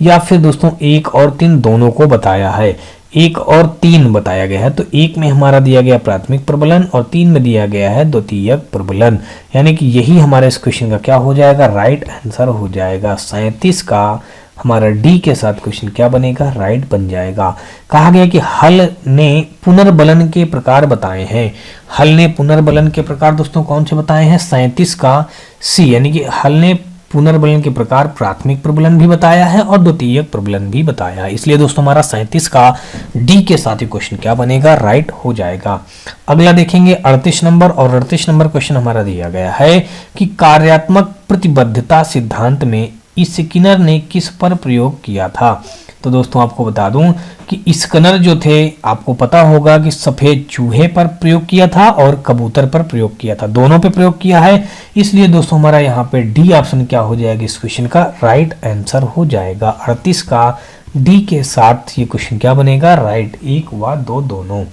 या फिर दोस्तों 1 और 3 दोनों को बताया है। 1 और 3 बताया गया है, तो 1 में हमारा दिया गया प्राथमिक प्रबलन और 3 में दिया गया है द्वितीयक प्रबलन, यानी कि यही हमारे इस क्वेश्चन का क्या हो जाएगा, राइट आंसर हो जाएगा। 37 का हमारा डी के साथ क्वेश्चन क्या बनेगा, राइट बन जाएगा। कहा गया कि हल ने पुनर्बलन के प्रकार बताए हैं। हल ने पुनर्बलन के प्रकार दोस्तों कौन से बताए हैं, 37 का सी, यानी कि हल ने पुनर्बलन के प्रकार प्राथमिक प्रबलन भी बताया है और द्वितीयक प्रबलन भी बताया है, इसलिए दोस्तों हमारा 37 का डी के साथ ही क्वेश्चन क्या बनेगा, राइट हो जाएगा। अगला देखेंगे 38 नंबर, और 38 नंबर क्वेश्चन हमारा दिया गया है कि कार्यात्मक प्रतिबद्धता सिद्धांत में स्किनर ने किस पर प्रयोग किया था। तो दोस्तों आपको बता दूं कि स्किनर जो थे, आपको पता होगा कि सफेद चूहे पर प्रयोग किया था और कबूतर पर प्रयोग किया था, दोनों पे प्रयोग किया है, इसलिए दोस्तों हमारा यहाँ पे डी ऑप्शन क्या हो जाएगा, इस क्वेश्चन का राइट आंसर हो जाएगा। 38 का डी के साथ ये क्वेश्चन क्या बनेगा, राइट, 1 व 2 दोनों।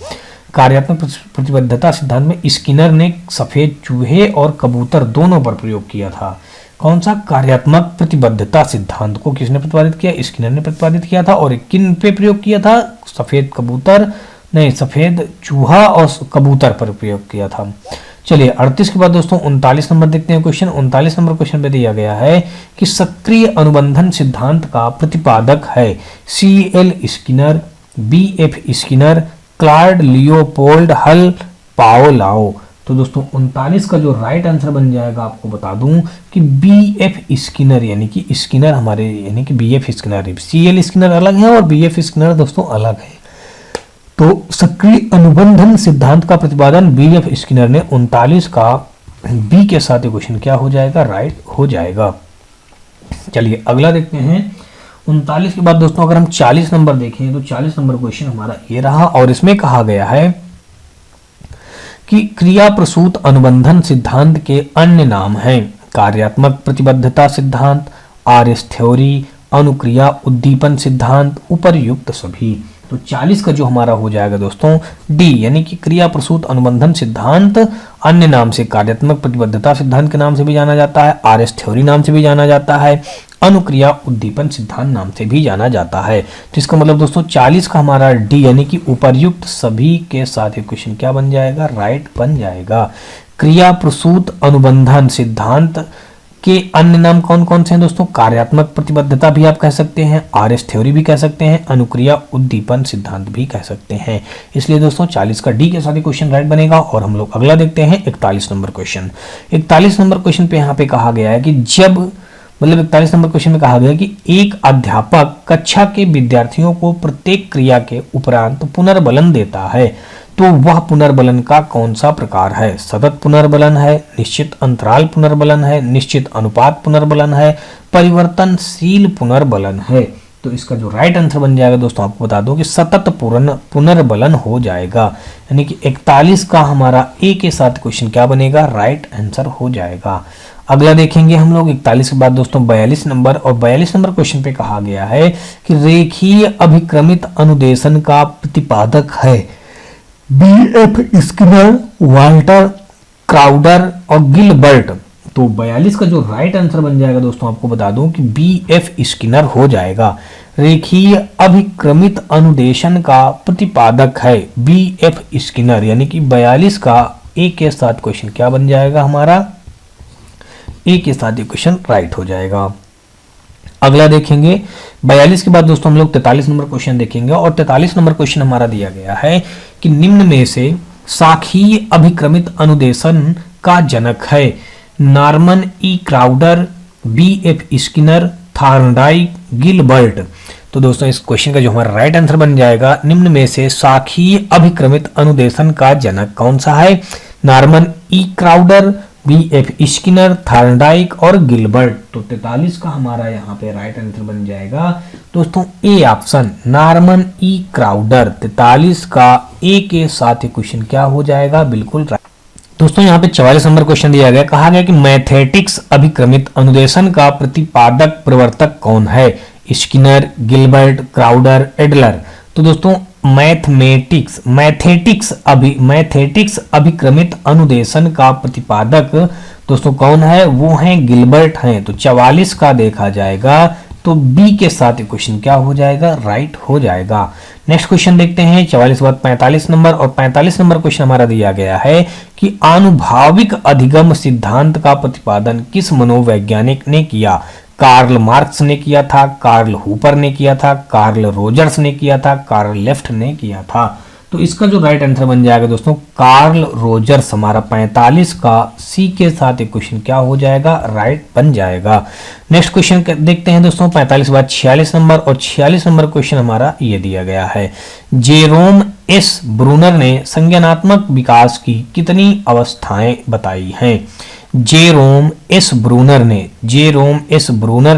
कार्यात्मक प्रतिबद्धता सिद्धांत में स्किनर ने सफेद चूहे और कबूतर दोनों पर प्रयोग किया था। कौन सा, कार्यात्मक प्रतिबद्धता सिद्धांत को किसने प्रतिपादित किया, स्किनर ने प्रतिपादित किया था, और किन पे प्रयोग किया था, सफेद चूहा और कबूतर पर प्रयोग किया था। चलिए 38 के बाद दोस्तों 39 नंबर देखते हैं क्वेश्चन। 39 नंबर क्वेश्चन पे दिया गया है कि सक्रिय अनुबंधन सिद्धांत का प्रतिपादक है CL Skinner, BF Skinner, Claude Leopold, हल, पाओलाओ। तो दोस्तों 39 का जो राइट आंसर बन जाएगा, आपको बता दूं कि BF स्किनर, यानी कि स्किनर हमारे, यानी कि BF स्किनर, CL स्किनर अलग है और BF स्किनर दोस्तों अलग है। तो सक्रिय अनुबंधन सिद्धांत का प्रतिपादन BF स्किनर ने 39 का बी के साथ क्वेश्चन क्या हो जाएगा, राइट हो जाएगा। चलिए अगला देखते हैं 39 के बाद दोस्तों अगर हम 40 नंबर देखें तो 40 नंबर क्वेश्चन हमारा ये रहा, और इसमें कहा गया है कि क्रिया प्रसूत अनुबंधन सिद्धांत के अन्य नाम हैं। कार्यात्मक प्रतिबद्धता सिद्धांत, आरएस थ्योरी, अनुक्रिया उद्दीपन सिद्धांत, उपर्युक्त सभी। तो 40 का जो हमारा हो जाएगा दोस्तों डी, यानी कि क्रिया प्रसूत अनुबंधन सिद्धांत, अन्य नाम से कार्यात्मक प्रतिबद्धता सिद्धांत के नाम से भी जाना जाता है, आरएस थ्योरी नाम से भी जाना जाता है, अनुक्रिया उद्दीपन सिद्धांत नाम से भी जाना जाता है। तो इसका मतलब दोस्तों 40 का हमारा डी यानी कि उपर्युक्त सभी के साथ क्वेश्चन क्या बन जाएगा, राइट बन जाएगा। क्रिया प्रसूत अनुबंधन सिद्धांत के अन्य नाम कौन कौन से हैं दोस्तों, कार्यात्मक प्रतिबद्धता भी आप कह सकते हैं, आरएस थ्योरी भी कह सकते हैं, अनुक्रिया उद्दीपन सिद्धांत भी कह सकते हैं। इसलिए दोस्तों 40 का डी के साथ क्वेश्चन राइट बनेगा। और हम लोग अगला देखते हैं 41 नंबर क्वेश्चन। 41 नंबर क्वेश्चन पे यहाँ पे कहा गया है कि जब 41 नंबर क्वेश्चन में कहा गया कि एक अध्यापक कक्षा के विद्यार्थियों को प्रत्येक क्रिया के उपरांत पुनर्बलन देता है तो वह पुनर्बलन का कौन सा प्रकार है, सतत पुनर्बलन है, निश्चित अंतराल पुनर्बलन है, निश्चित अनुपात पुनर्बलन है, परिवर्तनशील पुनर्बलन है। तो इसका जो राइट आंसर बन जाएगा दोस्तों आपको बता दो कि सतत पुनर्बलन हो जाएगा, यानी कि 41 का हमारा ए के साथ क्वेश्चन क्या बनेगा, राइट आंसर हो जाएगा। अगला देखेंगे हम लोग 41 के बाद दोस्तों 42 नंबर, और 42 नंबर क्वेश्चन पे कहा गया है कि रेखीय अभिक्रमित अनुदेशन का प्रतिपादक है बी.एफ. स्किनर, वाल्टर, क्राउडर और गिलबर्ट। तो 42 का जो राइट आंसर बन जाएगा दोस्तों आपको बता दूं कि बी.एफ. स्किनर हो जाएगा। रेखीय अभिक्रमित अनुदेशन का प्रतिपादक है बी.एफ. स्किनर, यानी कि 42 का ए के साथ क्वेश्चन क्या बन जाएगा, हमारा ए के साथ क्वेश्चन राइट हो जाएगा। अगला देखेंगे 42 के बाद दोस्तों हम लोग 43 नंबर क्वेश्चन देखेंगे, और 43 नंबर क्वेश्चन हमारा दिया गया है कि निम्न में से शाखीय अभिक्रमित अनुदेशन का जनक है Norman E Crowder, BF. Skinner, Thorndike, Gilbert. तो दोस्तों इस क्वेश्चन का जो हमारा राइट आंसर बन जाएगा, निम्न में से शाखीय अभिक्रमित अनुदेशन का जनक कौन सा है, Norman E Crowder, BF. Skinner, Thorndike और गिलबर्ट। तो 43 का हमारा यहाँ पे राइट आंसर बन जाएगा दोस्तों A option, Norman E Crowder. 43 का ए के साथ क्वेश्चन क्या हो जाएगा, बिल्कुल राइट। दोस्तों यहाँ पे 44 नंबर क्वेश्चन दिया गया, कहा गया कि मैथेटिक्स अभिक्रमित अनुदेशन का प्रतिपादक प्रवर्तक कौन है, स्किनर, गिलबर्ट, क्राउडर, एडलर। तो दोस्तों मैथेटिक्स अभिक्रमित अनुदेशन का प्रतिपादक दोस्तों कौन है, वो है गिलबर्ट हैं। तो 44 का देखा जाएगा तो बी के साथ क्वेश्चन क्या हो जाएगा, राइट हो जाएगा। नेक्स्ट क्वेश्चन देखते हैं 44 के बाद 45 नंबर, और 45 नंबर क्वेश्चन हमारा दिया गया है कि आनुभाविक अधिगम सिद्धांत का प्रतिपादन किस मनोवैज्ञानिक ने किया, कार्ल मार्क्स ने किया था, कार्ल हूपर ने किया था, कार्ल रोजर्स ने किया था, कार्ल लेफ्ट ने किया था। तो इसका जो राइट आंसर बन जाएगा दोस्तों कार्ल रोजर्स, हमारा 45 का सी के साथ एक क्वेश्चन क्या हो जाएगा, राइट बन जाएगा। नेक्स्ट क्वेश्चन देखते हैं दोस्तों 45 के बाद 46 नंबर, और 46 नंबर क्वेश्चन हमारा ये दिया गया है, जेरोम एस ब्रूनर ने संज्ञानात्मक विकास की कितनी अवस्थाएं बताई हैं। जेरोम एस ब्रूनर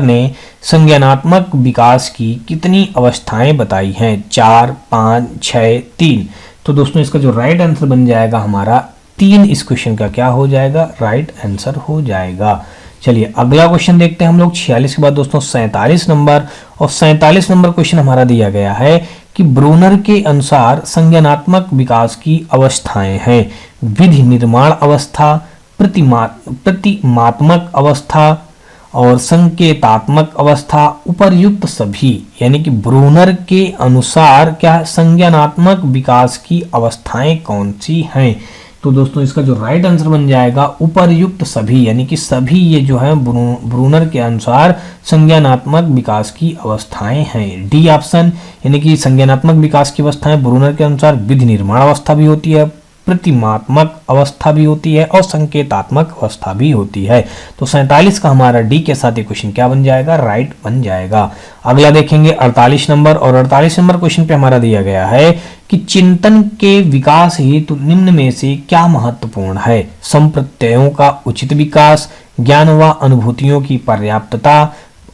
ने संज्ञानात्मक विकास की कितनी अवस्थाएं बताई हैं, 4, 5, 6, 3। तो दोस्तों इसका जो राइट आंसर बन जाएगा हमारा 3 इस क्वेश्चन का क्या हो जाएगा, राइट आंसर हो जाएगा। चलिए अगला क्वेश्चन देखते हैं हम लोग 46 के बाद दोस्तों 47 नंबर, और 47 नंबर क्वेश्चन हमारा दिया गया है कि ब्रूनर के अनुसार संज्ञानात्मक विकास की अवस्थाएं हैं विधि निर्माण अवस्था, प्रतिमात्मक अवस्था और संकेतात्मक अवस्था, उपर्युक्त सभी। यानी कि ब्रूनर के अनुसार क्या संज्ञानात्मक विकास की अवस्थाएं कौन सी हैं। तो दोस्तों इसका जो राइट आंसर बन जाएगा उपर्युक्त सभी, यानी कि सभी ये जो है ब्रूनर के अनुसार संज्ञानात्मक विकास की अवस्थाएं हैं, डी ऑप्शन। यानी कि संज्ञानात्मक विकास की अवस्थाएं ब्रूनर के अनुसार विधि निर्माण अवस्था भी होती है, प्रतिमात्मक अवस्था भी होती है और संकेतात्मक अवस्था भी होती है। तो 47 का हमारा डी के साथ ये क्वेश्चन क्या बन जाएगा, राइट बन जाएगा। अगला देखेंगे 48 नंबर, और 48 नंबर क्वेश्चन पे हमारा दिया गया है कि चिंतन के विकास हेतु निम्न में से क्या महत्वपूर्ण है, संप्रत्ययों का उचित विकास, ज्ञान व अनुभूतियों की पर्याप्तता,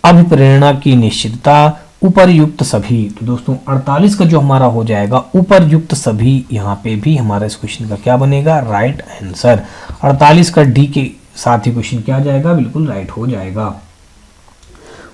अभिप्रेरणा की निश्चितता, उपर्युक्त सभी। तो दोस्तों 48 का जो हमारा हो जाएगा उपर्युक्त सभी, यहाँ पे भी हमारा इस क्वेश्चन का क्या बनेगा, राइट आंसर। 48 का डी के साथ ही क्वेश्चन क्या आ जाएगा, बिल्कुल राइट हो जाएगा।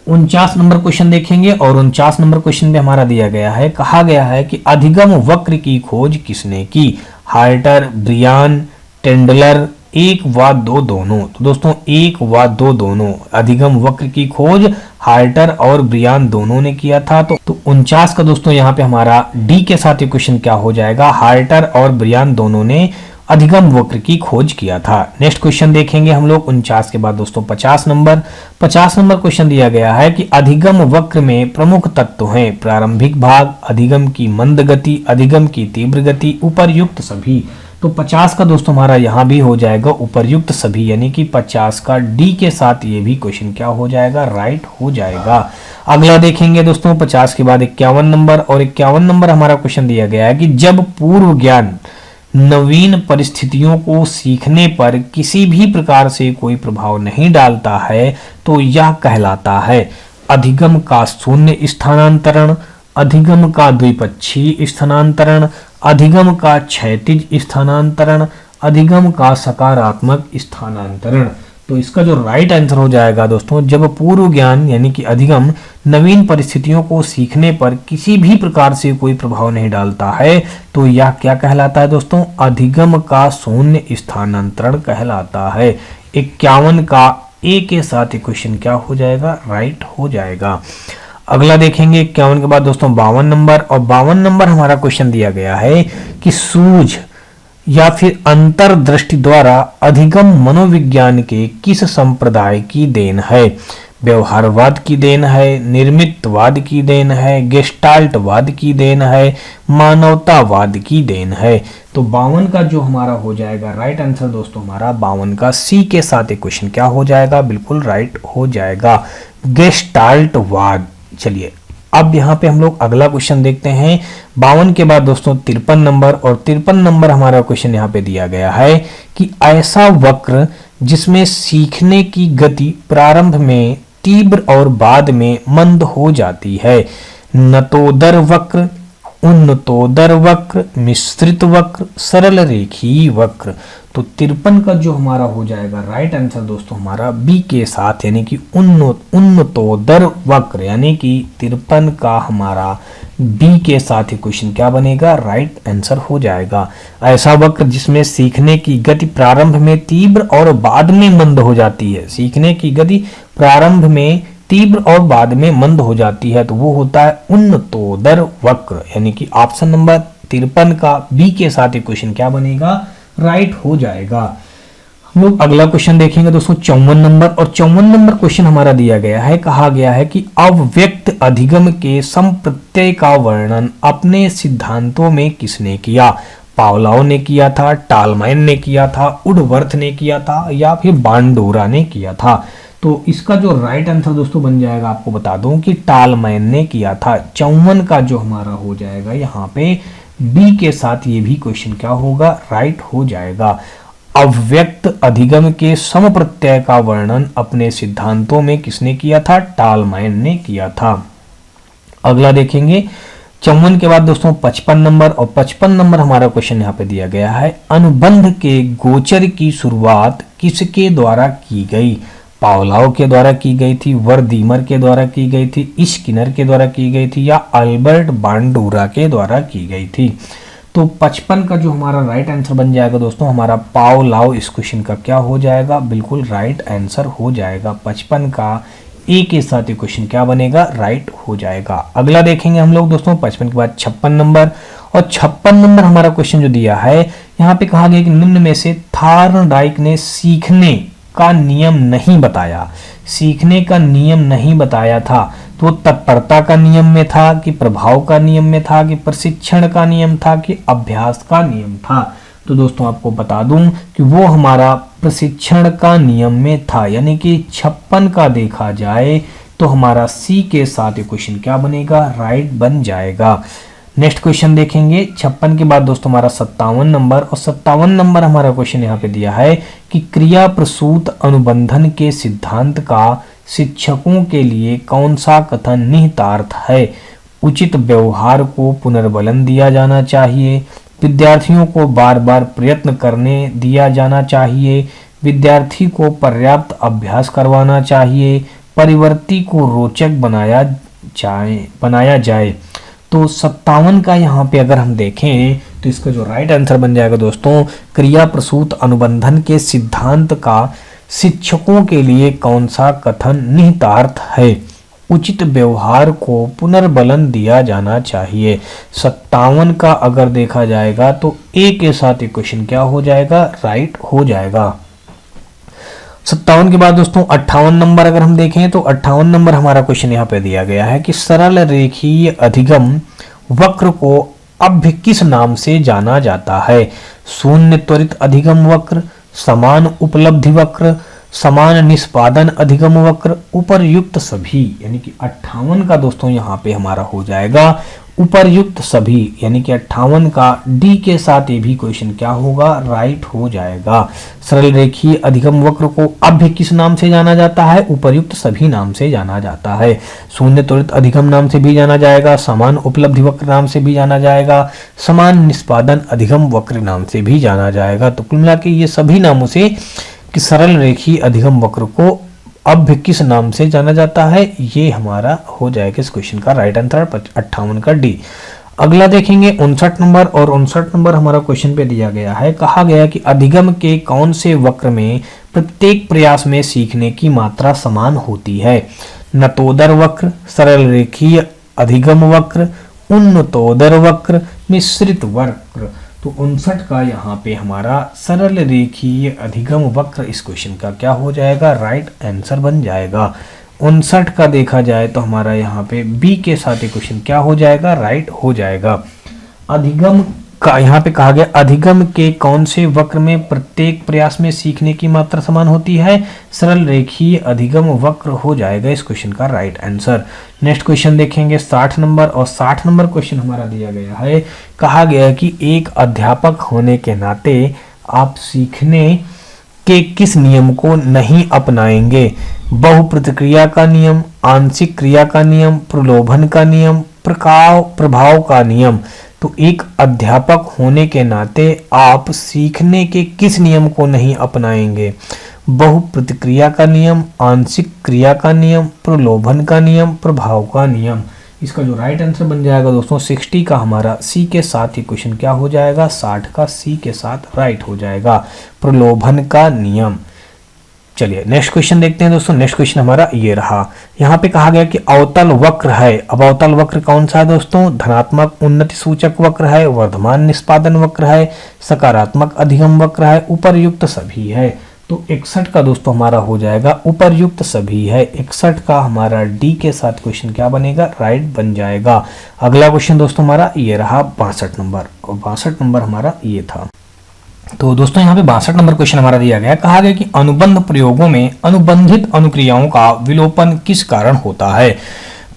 49 नंबर क्वेश्चन देखेंगे और 49 नंबर क्वेश्चन में हमारा दिया गया है, कहा गया है कि अधिगम वक्र की खोज किसने की? हार्टर, ब्रियान, टेंडलर, एक व दो दोनों। तो दोस्तों एक व दो दोनों, अधिगम वक्र की खोज हार्टर और ब्रियान दोनों ने किया था। तो 49 का दोस्तों यहाँ पे हमारा डी के साथ ये क्वेश्चन क्या हो जाएगा, हार्टर और ब्रियान दोनों ने अधिगम वक्र की खोज किया था। नेक्स्ट क्वेश्चन देखेंगे हम लोग 49 के बाद दोस्तों 50 नंबर क्वेश्चन दिया गया है कि अधिगम वक्र में प्रमुख तत्व हैं प्रारंभिक भाग, अधिगम की मंद गति, अधिगम की तीव्र गति, उपर्युक्त सभी। तो 50 का दोस्तों हमारा यहाँ भी हो जाएगा उपर्युक्त सभी, यानी कि 50 का डी के साथ ये भी क्वेश्चन क्या हो जाएगा, राइट हो जाएगा। अगला देखेंगे दोस्तों 50 के बाद 51 नंबर, और 51 नंबर हमारा क्वेश्चन दिया गया है कि जब पूर्व ज्ञान नवीन परिस्थितियों को सीखने पर किसी भी प्रकार से कोई प्रभाव नहीं डालता है तो यह कहलाता है अधिगम का शून्य स्थानांतरण, अधिगम का द्विपक्षीय स्थानांतरण, अधिगम का क्षैतिज स्थानांतरण, अधिगम का सकारात्मक स्थानांतरण। तो इसका जो राइट आंसर हो जाएगा दोस्तों, जब पूर्व ज्ञान यानी कि अधिगम नवीन परिस्थितियों को सीखने पर किसी भी प्रकार से कोई प्रभाव नहीं डालता है तो यह क्या कहलाता है दोस्तों, अधिगम का शून्य स्थानांतरण कहलाता है। 51 का ए के साथ क्वेश्चन क्या हो जाएगा, राइट हो जाएगा। अगला देखेंगे 51 के बाद दोस्तों 52 नंबर, और 52 नंबर हमारा क्वेश्चन दिया गया है कि सूझ या फिर अंतर्दृष्टि द्वारा अधिगम मनोविज्ञान के किस संप्रदाय की देन है? व्यवहारवाद की देन है, निर्मितवाद की देन है, गेस्टाल्टवाद की देन है, मानवतावाद की देन है। तो 52 का जो हमारा हो जाएगा राइट आंसर दोस्तों हमारा 52 का सी के साथ एक क्वेश्चन क्या हो जाएगा, बिल्कुल राइट हो जाएगा, गेस्टाल्टवाद। चलिए अब यहाँ पे हम लोग अगला क्वेश्चन देखते हैं 52 के बाद दोस्तों 53 नंबर, और 53 नंबर हमारा क्वेश्चन यहाँ पे दिया गया है कि ऐसा वक्र जिसमें सीखने की गति प्रारंभ में तीव्र और बाद में मंद हो जाती है, नतोदर वक्र, उन्नतोदर वक्र, मिश्रित वक्र, सरल रेखीय वक्र। तो 53 का जो हमारा हो जाएगा राइट आंसर दोस्तों हमारा बी के साथ यानी कि उन्नतोदर वक्र, यानी कि 53 का हमारा बी के साथ ही क्वेश्चन क्या बनेगा, राइट आंसर हो जाएगा। ऐसा वक्र जिसमें सीखने की गति प्रारंभ में तीव्र और बाद में मंद हो जाती है, सीखने की गति प्रारंभ में तीव्र और बाद में मंद हो जाती है, तो वो होता है उन्नतोदर वक्र, यानी कि ऑप्शन नंबर 53 का बी के साथ ही क्वेश्चन क्या बनेगा, राइट हो जाएगा। हम लोग अगला क्वेश्चन देखेंगे दोस्तों 54 नंबर, और 54 नंबर क्वेश्चन हमारा दिया गया है, कहा गया है कि अव्यक्त अधिगम के संप्रत्यय का वर्णन अपने सिद्धांतों में किसने किया? पावलोव ने किया था, टालमैन ने किया था, वुडवर्थ ने किया था, या फिर बांडोरा ने किया था। तो इसका जो राइट आंसर दोस्तों बन जाएगा, आपको बता दूं कि टालमैन ने किया था। 54 का जो हमारा हो जाएगा यहाँ पे बी के साथ ये भी क्वेश्चन क्या होगा, राइट हो जाएगा। अव्यक्त अधिगम के समप्रत्यय का वर्णन अपने सिद्धांतों में किसने किया था? टालमैन ने किया था। अगला देखेंगे 54 के बाद दोस्तों 55 नंबर, और 55 नंबर हमारा क्वेश्चन यहाँ पे दिया गया है, अनुबंध के गोचर की शुरुआत किसके द्वारा की गई? पावलोव के द्वारा की गई थी, वर्दीमर के द्वारा की गई थी, स्किनर के द्वारा की गई थी, या अल्बर्ट बांडूरा के द्वारा की गई थी। तो 55 का जो हमारा राइट आंसर बन जाएगा दोस्तों हमारा पावलोव, इस क्वेश्चन का क्या हो जाएगा, बिल्कुल राइट आंसर हो जाएगा। 55 का ए के साथ ये क्वेश्चन क्या बनेगा, राइट हो जाएगा। अगला देखेंगे हम लोग दोस्तों 55 के बाद 56 नंबर, और 56 नंबर हमारा क्वेश्चन जो दिया है यहाँ पे कहा गया कि निम्न में से थार्नडाइक ने सीखने का नियम नहीं बताया, सीखने का नियम नहीं बताया था, तो तत्परता का नियम में था कि प्रभाव का नियम में था कि प्रशिक्षण का नियम था कि अभ्यास का नियम था? तो दोस्तों आपको बता दूं कि वो हमारा प्रशिक्षण का नियम में था, यानी कि 56 का देखा जाए तो हमारा सी के साथ ये क्वेश्चन क्या बनेगा, राइट बन जाएगा। नेक्स्ट क्वेश्चन देखेंगे 56 के बाद दोस्तों हमारा 57 नंबर, और 57 नंबर हमारा क्वेश्चन यहाँ पे दिया है कि क्रिया प्रसूत अनुबंधन के सिद्धांत का शिक्षकों के लिए कौन सा कथन निहितार्थ है? उचित व्यवहार को पुनर्बलन दिया जाना चाहिए, विद्यार्थियों को बार बार प्रयत्न करने दिया जाना चाहिए, विद्यार्थी को पर्याप्त अभ्यास करवाना चाहिए, परिवर्ती को रोचक बनाया जाए। तो 57 का यहाँ पे अगर हम देखें तो इसका जो राइट आंसर बन जाएगा दोस्तों, क्रिया प्रसूत अनुबंधन के सिद्धांत का शिक्षकों के लिए कौन सा कथन निहितार्थ है? उचित व्यवहार को पुनर्बलन दिया जाना चाहिए। 57 का अगर देखा जाएगा तो ए के साथ ये क्वेश्चन क्या हो जाएगा? राइट हो जाएगा। 57 के बाद दोस्तों 58 नंबर अगर हम देखें तो 58 नंबर हमारा क्वेश्चन यहाँ पे दिया गया है कि सरल रेखीय अधिगम वक्र को अभ्य किस नाम से जाना जाता है? शून्य त्वरित अधिगम वक्र, समान उपलब्धि वक्र, समान निष्पादन अधिगम वक्र, उपर्युक्त सभी। यानी कि 58 का दोस्तों यहाँ पे हमारा हो जाएगा उपर्युक्त सभी, यानी कि 58 का डी के साथ ये भी क्वेश्चन क्या होगा? राइट हो जाएगा। सरल रेखीय अधिगम वक्र को अभ्य किस नाम से जाना जाता है? उपर्युक्त सभी नाम से जाना जाता है। शून्य त्वरित अधिगम नाम से भी जाना जाएगा, समान उपलब्धि वक्र नाम से भी जाना जाएगा, समान निष्पादन अधिगम वक्र नाम से भी जाना जाएगा। तो कुल मिला के ये सभी नामों से कि सरल रेखीय अधिगम वक्र को अभ्य किस नाम से जाना जाता है, ये हमारा हो जाएगा इस क्वेश्चन का राइट आंसर 58 का डी। अगला देखेंगे 59 नंबर, और 59 नंबर हमारा क्वेश्चन पे दिया गया है, कहा गया कि अधिगम के कौन से वक्र में प्रत्येक प्रयास में सीखने की मात्रा समान होती है? नतोदर वक्र, सरल रेखीय अधिगम वक्र, उन्नतोदर वक्र, मिश्रित वक्र। तो 59 का यहाँ पे हमारा सरल रेखीय अधिगम वक्र इस क्वेश्चन का क्या हो जाएगा? राइट आंसर बन जाएगा। 59 का देखा जाए तो हमारा यहाँ पे बी के साथ क्वेश्चन क्या हो जाएगा? राइट हो जाएगा। अधिगम का यहाँ पे कहा गया अधिगम के कौन से वक्र में प्रत्येक प्रयास में सीखने की मात्रा समान होती है? सरल रेखीय अधिगम वक्र हो जाएगा इस क्वेश्चन का राइट आंसर। नेक्स्ट क्वेश्चन देखेंगे 60 नंबर, और 60 नंबर क्वेश्चन हमारा दिया गया है, कहा गया कि एक अध्यापक होने के नाते आप सीखने के किस नियम को नहीं अपनाएंगे? बहुप्रतिक्रिया का नियम, आंशिक क्रिया का नियम, प्रलोभन का नियम, प्रभाव का नियम। तो एक अध्यापक होने के नाते आप सीखने के किस नियम को नहीं अपनाएंगे? बहुप्रतिक्रिया का नियम, आंशिक क्रिया का नियम, प्रलोभन का नियम, प्रभाव का नियम। इसका जो राइट आंसर बन जाएगा दोस्तों 60 का हमारा सी के साथ ही क्वेश्चन क्या हो जाएगा? 60 का सी के साथ राइट हो जाएगा, प्रलोभन का नियम। चलिए नेक्स्ट क्वेश्चन देखते हैं दोस्तों। नेक्स्ट क्वेश्चन हमारा ये रहा, यहाँ पे कहा गया कि अवतल वक्र है। अब अवतल वक्र कौन सा है दोस्तों? धनात्मक उन्नति सूचक वक्र है, वर्धमान निष्पादन वक्र है, सकारात्मक अधिगम वक्र है, उपर्युक्त सभी है। तो 61 का दोस्तों हमारा हो जाएगा उपर्युक्त सभी है। 61 का हमारा डी के साथ क्वेश्चन क्या बनेगा? राइट बन जाएगा। अगला क्वेश्चन दोस्तों हमारा ये रहा 62 नंबर, और 62 नंबर हमारा ये था। तो दोस्तों यहाँ पे 62 नंबर क्वेश्चन हमारा दिया गया, कहा गया कि अनुबंध प्रयोगों में अनुबंधित अनुक्रियाओं का विलोपन किस कारण होता है?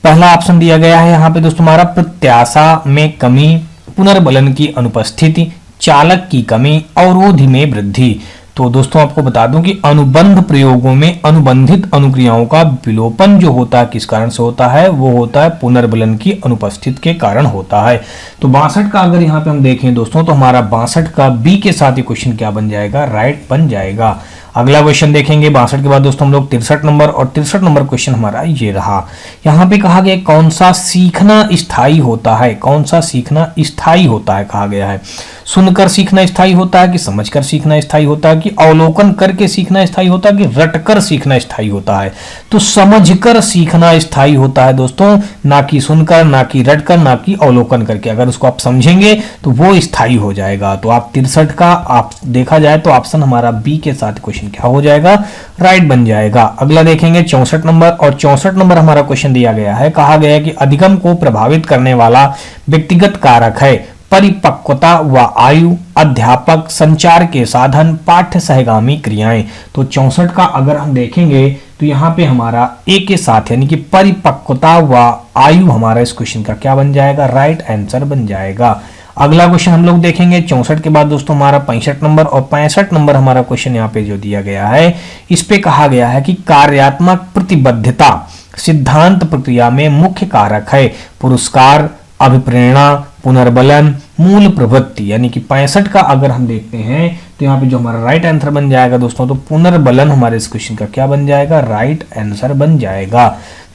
पहला ऑप्शन दिया गया है यहाँ पे दोस्तों हमारा प्रत्याशा में कमी, पुनर्बलन की अनुपस्थिति, चालक की कमी, अवरोधी में वृद्धि। तो दोस्तों आपको बता दूं कि अनुबंध प्रयोगों में अनुबंधित अनुक्रियाओं का विलोपन जो होता है किस कारण से होता है? वो होता है पुनर्बलन की अनुपस्थिति के कारण होता है। तो 62 का अगर यहाँ पे हम देखें दोस्तों तो हमारा 62 का बी के साथ ही क्वेश्चन क्या बन जाएगा? राइट बन जाएगा। अगला क्वेश्चन देखेंगे 62 के बाद दोस्तों हम लोग 63 नंबर, और 63 नंबर क्वेश्चन हमारा ये रहा। यहाँ पे कहा गया कौन सा सीखना स्थायी होता है? कौन सा सीखना स्थायी होता है कहा गया है? सुनकर सीखना स्थायी होता है, कि समझकर सीखना स्थायी होता है, कि अवलोकन करके सीखना स्थायी होता है, कि रटकर सीखना स्थायी होता है? तो समझकर सीखना स्थायी होता है दोस्तों, ना कि सुनकर, ना कि रटकर, ना कि अवलोकन करके। अगर उसको आप समझेंगे तो वो स्थायी हो जाएगा। तो आप 63 का आप देखा जाए तो ऑप्शन हमारा बी के साथ क्वेश्चन क्या हो जाएगा? राइट बन जाएगा। अगला देखेंगे 64 नंबर, और 64 नंबर हमारा क्वेश्चन दिया गया है, कहा गया है कि अधिगम को प्रभावित करने वाला व्यक्तिगत कारक है परिपक्वता व आयु, अध्यापक, संचार के साधन, पाठ्य सहगामी क्रियाएं। तो 64 का अगर हम देखेंगे तो यहाँ पे हमारा ए के साथ यानी कि परिपक्वता व आयु हमारा इस क्वेश्चन का क्या बन जाएगा? राइट आंसर बन जाएगा। अगला क्वेश्चन हम लोग देखेंगे 64 के बाद दोस्तों हमारा 65 नंबर, और 65 नंबर हमारा क्वेश्चन यहाँ पे जो दिया गया है, इस पे कहा गया है कि कार्यात्मक प्रतिबद्धता सिद्धांत प्रक्रिया में मुख्य कारक है पुरस्कार, अभिप्रेरणा, पुनर्बलन, मूल प्रवृत्ति। यानी कि 65 का अगर हम देखते हैं तो यहाँ पे जो हमारा राइट आंसर बन जाएगा दोस्तों, तो पुनर्बलन हमारे इस क्वेश्चन का क्या बन जाएगा, राइट आंसर बन जाएगा।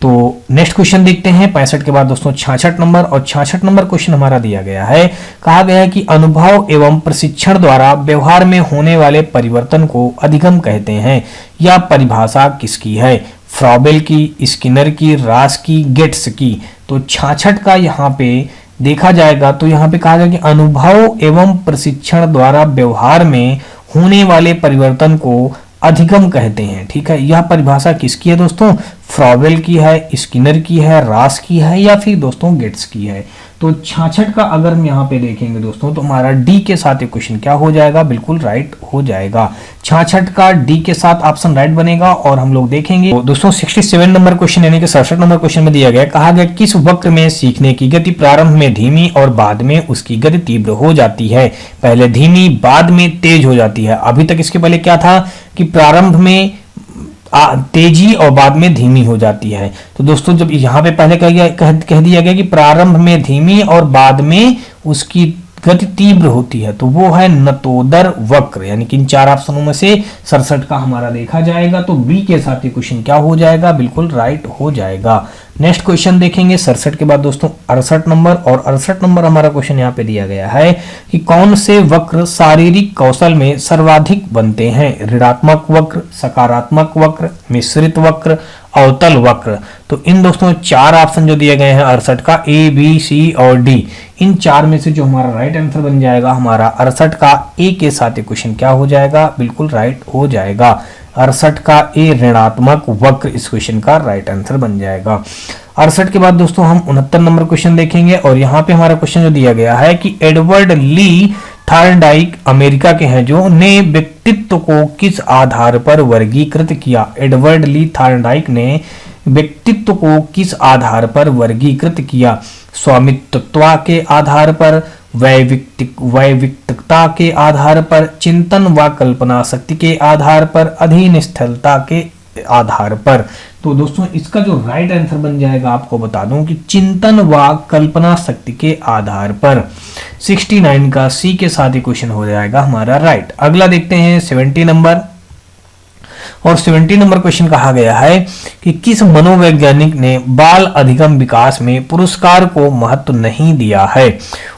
तो नेक्स्ट क्वेश्चन देखते हैं 65 के बाद दोस्तों 66 नंबर, और 66 नंबर क्वेश्चन हमारा दिया गया है। कहा गया है कि अनुभव एवं प्रशिक्षण द्वारा व्यवहार में होने वाले परिवर्तन को अधिगम कहते हैं। यह परिभाषा किसकी है, फ्रॉबेल की, स्किनर की, रास की, गेट्स की। तो 66 का यहाँ पे देखा जाएगा तो यहाँ पे कहा गया कि अनुभव एवं प्रशिक्षण द्वारा व्यवहार में होने वाले परिवर्तन को अधिगम कहते हैं। ठीक है, यह परिभाषा किसकी है दोस्तों, फ्रॉबेल की है, स्किनर की है, रास की है, या फिर दोस्तों गेट्स की है। तो 66 का अगर हम यहाँ पे देखेंगे दोस्तों तो हमारा डी के साथ एक क्वेश्चन क्या हो जाएगा, बिल्कुल राइट हो जाएगा। 66 का डी के साथ ऑप्शन राइट बनेगा। और हम लोग देखेंगे तो दोस्तों 67 नंबर क्वेश्चन यानी कि 67 नंबर क्वेश्चन में दिया गया, कहा गया किस वक्र में सीखने की गति प्रारंभ में धीमी और बाद में उसकी गति तीव्र हो जाती है। पहले धीमी, बाद में तेज हो जाती है। अभी तक इसके पहले क्या था कि प्रारंभ में तेजी और बाद में धीमी हो जाती है। तो दोस्तों जब यहाँ पे पहले कह दिया गया कि प्रारंभ में धीमी और बाद में उसकी गति तीव्र होती है, तो वो है नतोदर वक्र। यानी कि इन 4 ऑप्शनों में से 67 का हमारा देखा जाएगा। तो बी के साथ ये क्वेश्चन क्या हो जाएगा, बिल्कुल राइट हो जाएगा। नेक्स्ट क्वेश्चन देखेंगे 67 के बाद दोस्तों 68 नंबर, और 68 नंबर हमारा क्वेश्चन यहाँ पे दिया गया है कि कौन से वक्र शारीरिक कौशल में सर्वाधिक बनते हैं। ऋणात्मक वक्र, सकारात्मक वक्र, मिश्रित वक्र, अवतल वक्र। तो इन दोस्तों 4 ऑप्शन जो दिए गए हैं 68 का, ए, बी, सी और डी, इन 4 में से जो हमारा राइट आंसर बन जाएगा हमारा 68 का ए के साथ क्वेश्चन क्या हो जाएगा, बिल्कुल राइट हो जाएगा। 68 का ए ऋणात्मक वक्र इस क्वेश्चन का राइट आंसर बन जाएगा। 68 के बाद दोस्तों हम 69 नंबर क्वेश्चन देखेंगे, और यहाँ पे हमारा क्वेश्चन जो दिया गया है कि एडवर्ड ली थॉर्नडाइक अमेरिका के हैं जो ने व्यक्तित्व को किस आधार पर वर्गीकृत किया। एडवर्ड ली थॉर्नडाइक ने व्यक्तित्व को किस आधार पर वर्गीकृत किया। स्वामित्व के आधार पर, वैयक्तिकता के आधार पर, चिंतन व कल्पना शक्ति के आधार पर, अधीनस्थलता के आधार पर। तो दोस्तों इसका जो राइट आंसर बन जाएगा आपको बता दूं कि चिंतन व कल्पना शक्ति के आधार पर। 69 का सी के साथ ही क्वेश्चन हो जाएगा हमारा राइट। अगला देखते हैं 70 नंबर, और 70 नंबर क्वेश्चन कहा गया है कि किस मनोवैज्ञानिक ने बाल अधिगम विकास में पुरस्कार को महत्व नहीं दिया है।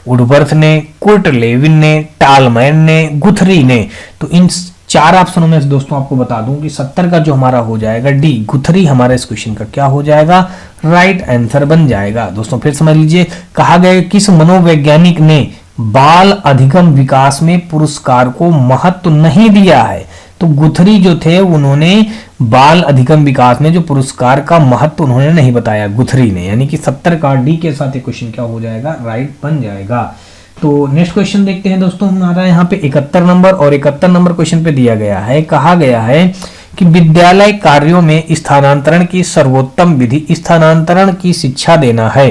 वुडवर्थ ने, कुर्ट लेविन ने, टालमैन ने, गुथरी ने। तो इन 4 ऑप्शनों में दोस्तों आपको बता दूं कि 70 का जो हमारा हो जाएगा डी, गुथरी हमारा इस क्वेश्चन का क्या हो जाएगा, राइट आंसर बन जाएगा। दोस्तों फिर समझ लीजिए, कहा गया किस मनोवैज्ञानिक ने बाल अधिगम विकास में पुरस्कार को महत्व नहीं दिया है। तो गुथरी जो थे उन्होंने बाल अधिगम विकास में जो पुरस्कार का महत्व उन्होंने नहीं बताया, गुथरी ने। यानी कि 70 का डी के साथ एक क्वेश्चन क्या हो जाएगा, राइट बन जाएगा। तो नेक्स्ट क्वेश्चन देखते हैं दोस्तों हमारा यहाँ पे 71 नंबर, और 71 नंबर क्वेश्चन पे दिया गया है, कहा गया है कि विद्यालय कार्यों में स्थानांतरण की सर्वोत्तम विधि स्थानांतरण की शिक्षा देना है।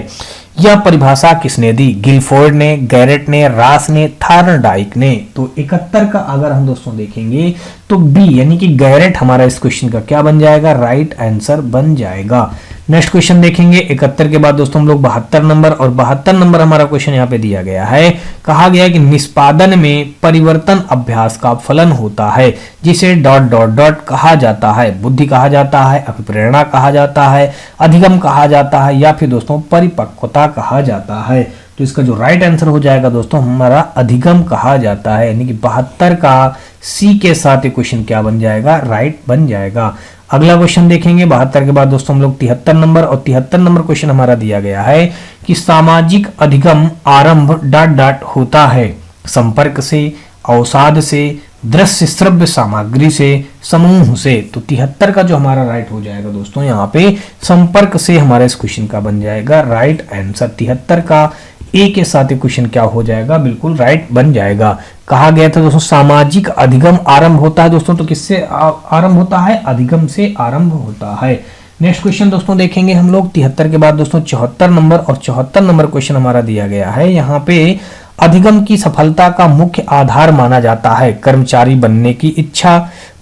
यह परिभाषा किसने दी, गिलफोर्ड ने, गैरेट ने, रास ने, थॉर्नडाइक ने। तो 71 का अगर हम दोस्तों देखेंगे तो बी यानी कि गैरेट हमारा इस क्वेश्चन का क्या बन जाएगा, राइट आंसर बन जाएगा। नेक्स्ट क्वेश्चन देखेंगे 71 के बाद दोस्तों हम लोग 72 नंबर, और 72 नंबर हमारा क्वेश्चन यहाँ पे दिया गया है, कहा गया है कि निष्पादन में परिवर्तन अभ्यास का फलन होता है जिसे डॉट डॉट डॉट कहा जाता है। बुद्धि कहा जाता है, अभिप्रेरणा कहा जाता है, अधिगम कहा जाता है, या फिर दोस्तों परिपक्वता कहा जाता है। तो इसका जो राइट आंसर हो जाएगा दोस्तों हमारा अधिगम कहा जाता है। यानी कि 72 का सी के साथ ये क्वेश्चन क्या बन जाएगा, राइट बन जाएगा। अगला क्वेश्चन देखेंगे 72 के बाद दोस्तों हम लोग 73 नंबर, और 73 नंबर क्वेश्चन हमारा दिया गया है कि सामाजिक अधिगम आरंभ डॉट डॉट होता है संपर्क से, अवसाद से, दृश्य श्रव्य सामग्री से, समूह से। तो 73 का जो हमारा राइट हो जाएगा दोस्तों यहाँ पे संपर्क से हमारा इस क्वेश्चन का बन जाएगा राइट आंसर। 73 का ए के साथ क्वेश्चन क्या हो जाएगा, बिल्कुल राइट बन जाएगा। कहा गया था दोस्तों सामाजिक अधिगम आरंभ होता है दोस्तों, तो किससे आरंभ होता है, अधिगम से आरंभ होता है। नेक्स्ट क्वेश्चन दोस्तों देखेंगे हम लोग 73 के बाद दोस्तों 74 नंबर, और 74 नंबर क्वेश्चन हमारा दिया गया है यहाँ पे, अधिगम की सफलता का मुख्य आधार माना जाता है कर्मचारी बनने की इच्छा,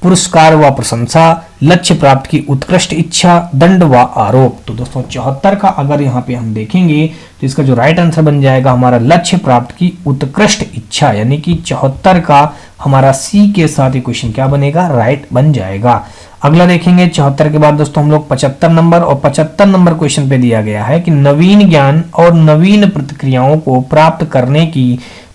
पुरस्कार व प्रशंसा, लक्ष्य प्राप्त की उत्कृष्ट इच्छा, दंड व आरोप। तो दोस्तों 74 का अगर यहाँ पे हम देखेंगे तो इसका जो राइट आंसर बन जाएगा हमारा लक्ष्य प्राप्त की उत्कृष्ट इच्छा, यानी कि 74 का हमारा सी के साथ ये क्वेश्चन क्या बनेगा, राइट बन जाएगा। अगला देखेंगे 74 के बाद दोस्तों हम लोग 75 नंबर, और 75 नंबर क्वेश्चन पे दिया गया है कि नवीन ज्ञान और नवीन प्रतिक्रियाओं को प्राप्त करने की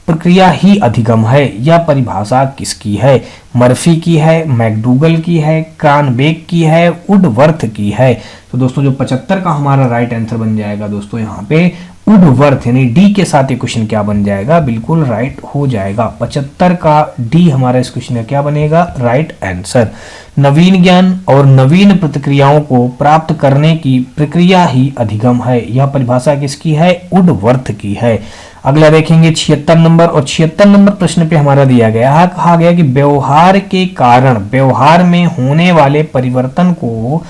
प्रक्रिया ही अधिगम है। यह परिभाषा किसकी है? मर्फी की है, मैकडूगल की है, क्रानबेक की है, वुडवर्थ की है। तो दोस्तों जो 75 का हमारा राइट आंसर बन जाएगा दोस्तों यहाँ पे वुडवर्थ, यानी डी के साथ ये क्वेश्चन क्या बन जाएगा, बिल्कुल राइट हो जाएगा। 75 का डी हमारा इस क्वेश्चन का क्या बनेगा, राइट आंसर। नवीन ज्ञान और नवीन प्रतिक्रियाओं को प्राप्त करने की प्रक्रिया ही अधिगम है। यह परिभाषा किसकी है, वुडवर्थ की है। अगला देखेंगे 76 नंबर, और 76 नंबर प्रश्न पे हमारा दिया गया है, कहा गया कि व्यवहार के कारण व्यवहार में होने वाले परिवर्तन को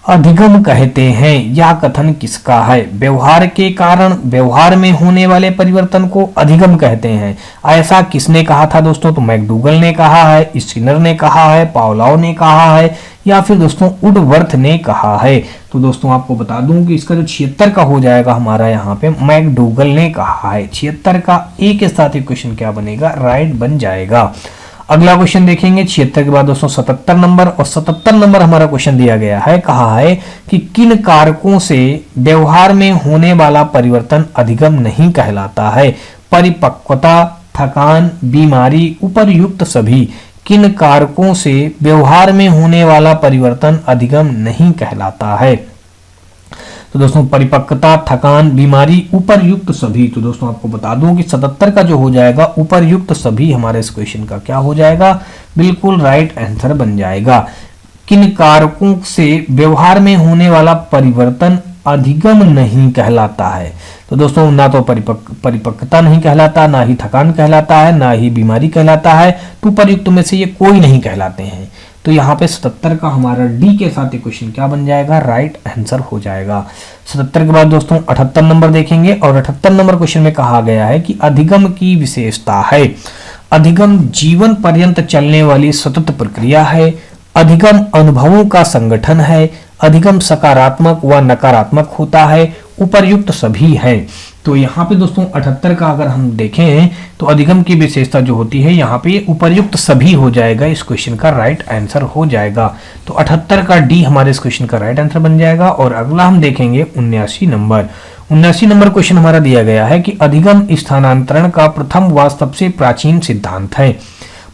अधिगम कहते हैं। यह कथन किसका है? व्यवहार के कारण व्यवहार में होने वाले परिवर्तन को अधिगम कहते हैं। ऐसा किसने कहा था दोस्तों? तो मैकडूगल ने कहा है, स्किनर ने कहा है, पावलोव ने कहा है, या फिर दोस्तों वुडवर्थ ने कहा है। तो दोस्तों आपको बता दूं कि इसका जो 76 का हो जाएगा हमारा यहाँ पे मैकडूगल ने कहा है। 76 का ए के साथ ही क्वेश्चन क्या बनेगा, राइट बन जाएगा। अगला क्वेश्चन देखेंगे 76 के बाद दोस्तों 77 नंबर, और 77 नंबर हमारा क्वेश्चन दिया गया है, कहा है कि किन कारकों से व्यवहार में होने वाला परिवर्तन अधिगम नहीं कहलाता है? परिपक्वता, थकान, बीमारी, उपर्युक्त सभी। किन कारकों से व्यवहार में होने वाला परिवर्तन अधिगम नहीं कहलाता है? तो दोस्तों परिपक्वता, थकान, बीमारी, उपर्युक्त सभी। तो दोस्तों आपको बता दूं कि 77 का जो हो जाएगा उपर्युक्त सभी हमारे इस क्वेश्चन का क्या हो जाएगा, बिल्कुल राइट आंसर बन जाएगा। किन कारकों से व्यवहार में होने वाला परिवर्तन अधिगम नहीं कहलाता है? तो दोस्तों ना तो परिपक्वता नहीं कहलाता, ना ही थकान कहलाता है, ना ही बीमारी कहलाता है। तो उपर्युक्त में से ये कोई नहीं कहलाते हैं। तो यहाँ पे 77 का हमारा डी के साथ क्वेश्चन क्या बन जाएगा, राइट आंसर हो जाएगा। 77 के बाद दोस्तों 78 नंबर देखेंगे, और 78 नंबर क्वेश्चन में कहा गया है कि अधिगम की विशेषता है। अधिगम जीवन पर्यंत चलने वाली सतत प्रक्रिया है। अधिगम अनुभवों का संगठन है। अधिगम सकारात्मक व नकारात्मक होता है। उपर्युक्त सभी है। तो यहाँ पे दोस्तों 78 का अगर हम देखें तो अधिगम की विशेषता जो होती है यहाँ पे उपर्युक्त सभी हो जाएगा, इस क्वेश्चन का राइट आंसर हो जाएगा। तो 78 का डी हमारे इस क्वेश्चन का राइट आंसर बन जाएगा। और अगला हम देखेंगे 79 नंबर। 79 नंबर क्वेश्चन हमारा दिया गया है कि अधिगम स्थानांतरण का प्रथम व सबसे प्राचीन सिद्धांत है।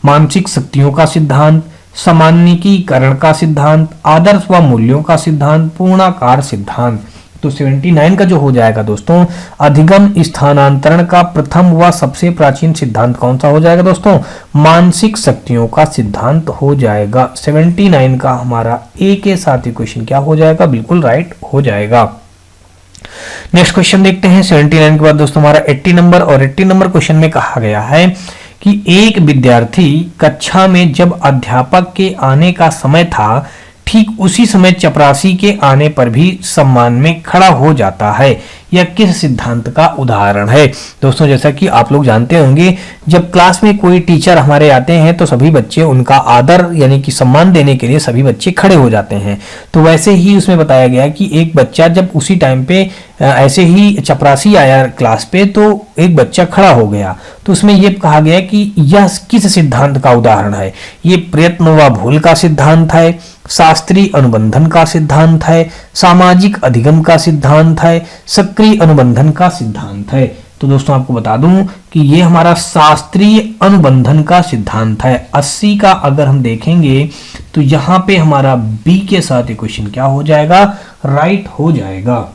मानसिक शक्तियों का सिद्धांत, सामान्यीकरण का सिद्धांत, आदर्श व मूल्यों का सिद्धांत, पूर्णाकार सिद्धांत। तो 79 का जो हो जाएगा दोस्तों अधिगम स्थानांतरण का प्रथम व सबसे प्राचीन सिद्धांत कौन सा हो जाएगा दोस्तों, मानसिक शक्तियों का सिद्धांत हो जाएगा। 79 का हमारा ए के साथ ही क्वेश्चन क्या हो जाएगा, बिल्कुल राइट हो जाएगा। नेक्स्ट क्वेश्चन देखते हैं 79 के बाद दोस्तों हमारा 80 नंबर, और 80 नंबर क्वेश्चन में कहा गया है कि एक विद्यार्थी कक्षा में जब अध्यापक के आने का समय था, ठीक उसी समय चपरासी के आने पर भी सम्मान में खड़ा हो जाता है। यह किस सिद्धांत का उदाहरण है? दोस्तों जैसा कि आप लोग जानते होंगे, जब क्लास में कोई टीचर हमारे आते हैं तो सभी बच्चे उनका आदर यानी कि सम्मान देने के लिए सभी बच्चे खड़े हो जाते हैं। तो वैसे ही उसमें बताया गया कि एक बच्चा जब उसी टाइम पे ऐसे ही चपरासी आया क्लास पे तो एक बच्चा खड़ा हो गया। तो उसमें यह कहा गया कि यह किस सिद्धांत का उदाहरण है? ये प्रयत्न व भूल का सिद्धांत है, शास्त्रीय अनुबंधन का सिद्धांत है, सामाजिक अधिगम का सिद्धांत है, सक्रिय अनुबंधन का सिद्धांत है। तो दोस्तों आपको बता दूं कि ये हमारा शास्त्रीय अनुबंधन का सिद्धांत है। 80 का अगर हम देखेंगे तो यहाँ पे हमारा बी के साथ ये क्वेश्चन क्या हो जाएगा, राइट हो जाएगा।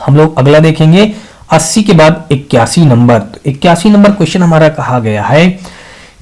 हम लोग अगला देखेंगे 80 के बाद 81 नंबर। तो 81 नंबर क्वेश्चन हमारा कहा गया है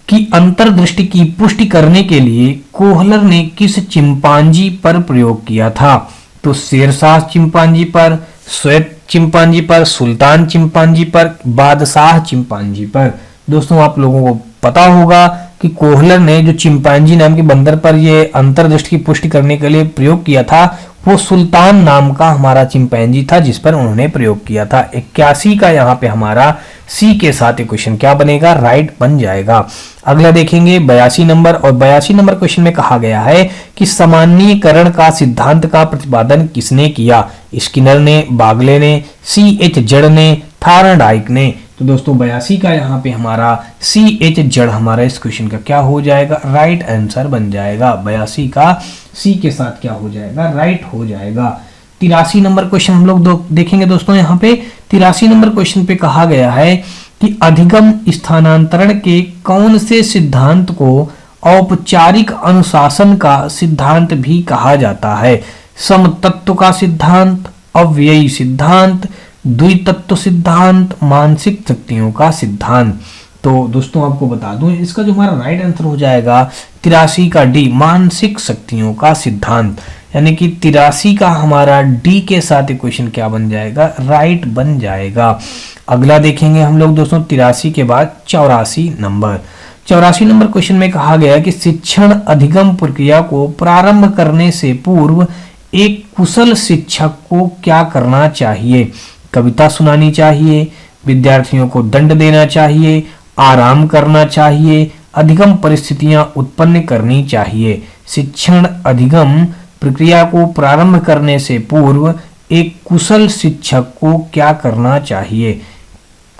कि अंतर्दृष्टि की पुष्टि करने के लिए कोहलर ने किस चिंपांजी पर प्रयोग किया था? तो शेरशाह चिंपांजी पर, श्वेत चिंपांजी पर, सुल्तान चिंपांजी पर, बादशाह चिंपांजी पर। दोस्तों आप लोगों को पता होगा कि कोहलर ने जो चिंपांजी नाम के बंदर पर ये अंतर्दृष्टि की पुष्टि करने के लिए प्रयोग किया था वो सुल्तान नाम का हमारा चिंपैंजी था जिस पर उन्होंने प्रयोग किया था। 81 का यहाँ पे हमारा सी के साथ क्वेश्चन क्या बनेगा, राइट बन जाएगा। अगला देखेंगे 82 नंबर, और 82 नंबर क्वेश्चन में कहा गया है कि सामान्यीकरण का सिद्धांत का प्रतिपादन किसने किया, स्किनर ने, बागले ने, C.H. जड़ ने, थार्नडाइक ने। तो दोस्तों 82 का यहाँ पे हमारा C.H. जड़ हमारा इस क्वेश्चन का क्या हो जाएगा, राइट आंसर बन जाएगा। 82 का सी के साथ क्या हो जाएगा, राइट हो जाएगा। 83 नंबर क्वेश्चन हम लोग देखेंगे दोस्तों। यहाँ पे 83 नंबर क्वेश्चन पे कहा गया है कि अधिगम स्थानांतरण के कौन से सिद्धांत को औपचारिक अनुशासन का सिद्धांत भी कहा जाता है। समतत्व का सिद्धांत, अव्ययी सिद्धांत, द्वितत्व सिद्धांत, मानसिक शक्तियों का सिद्धांत। तो दोस्तों आपको बता दूं इसका जो हमारा राइट आंसर हो जाएगा 83 का डी, मानसिक शक्तियों का सिद्धांत। यानी कि 83 का हमारा डी के साथ क्वेश्चन क्या बन जाएगा, राइट बन जाएगा। अगला देखेंगे हम लोग दोस्तों 83 के बाद 84 नंबर। 84 नंबर क्वेश्चन में कहा गया कि शिक्षण अधिगम प्रक्रिया को प्रारंभ करने से पूर्व एक कुशल शिक्षक को क्या करना चाहिए। कविता सुनानी चाहिए, विद्यार्थियों को दंड देना चाहिए, आराम करना चाहिए, अधिगम परिस्थितियां उत्पन्न करनी चाहिए। शिक्षण अधिगम प्रक्रिया को प्रारंभ करने से पूर्व एक कुशल शिक्षक को क्या करना चाहिए।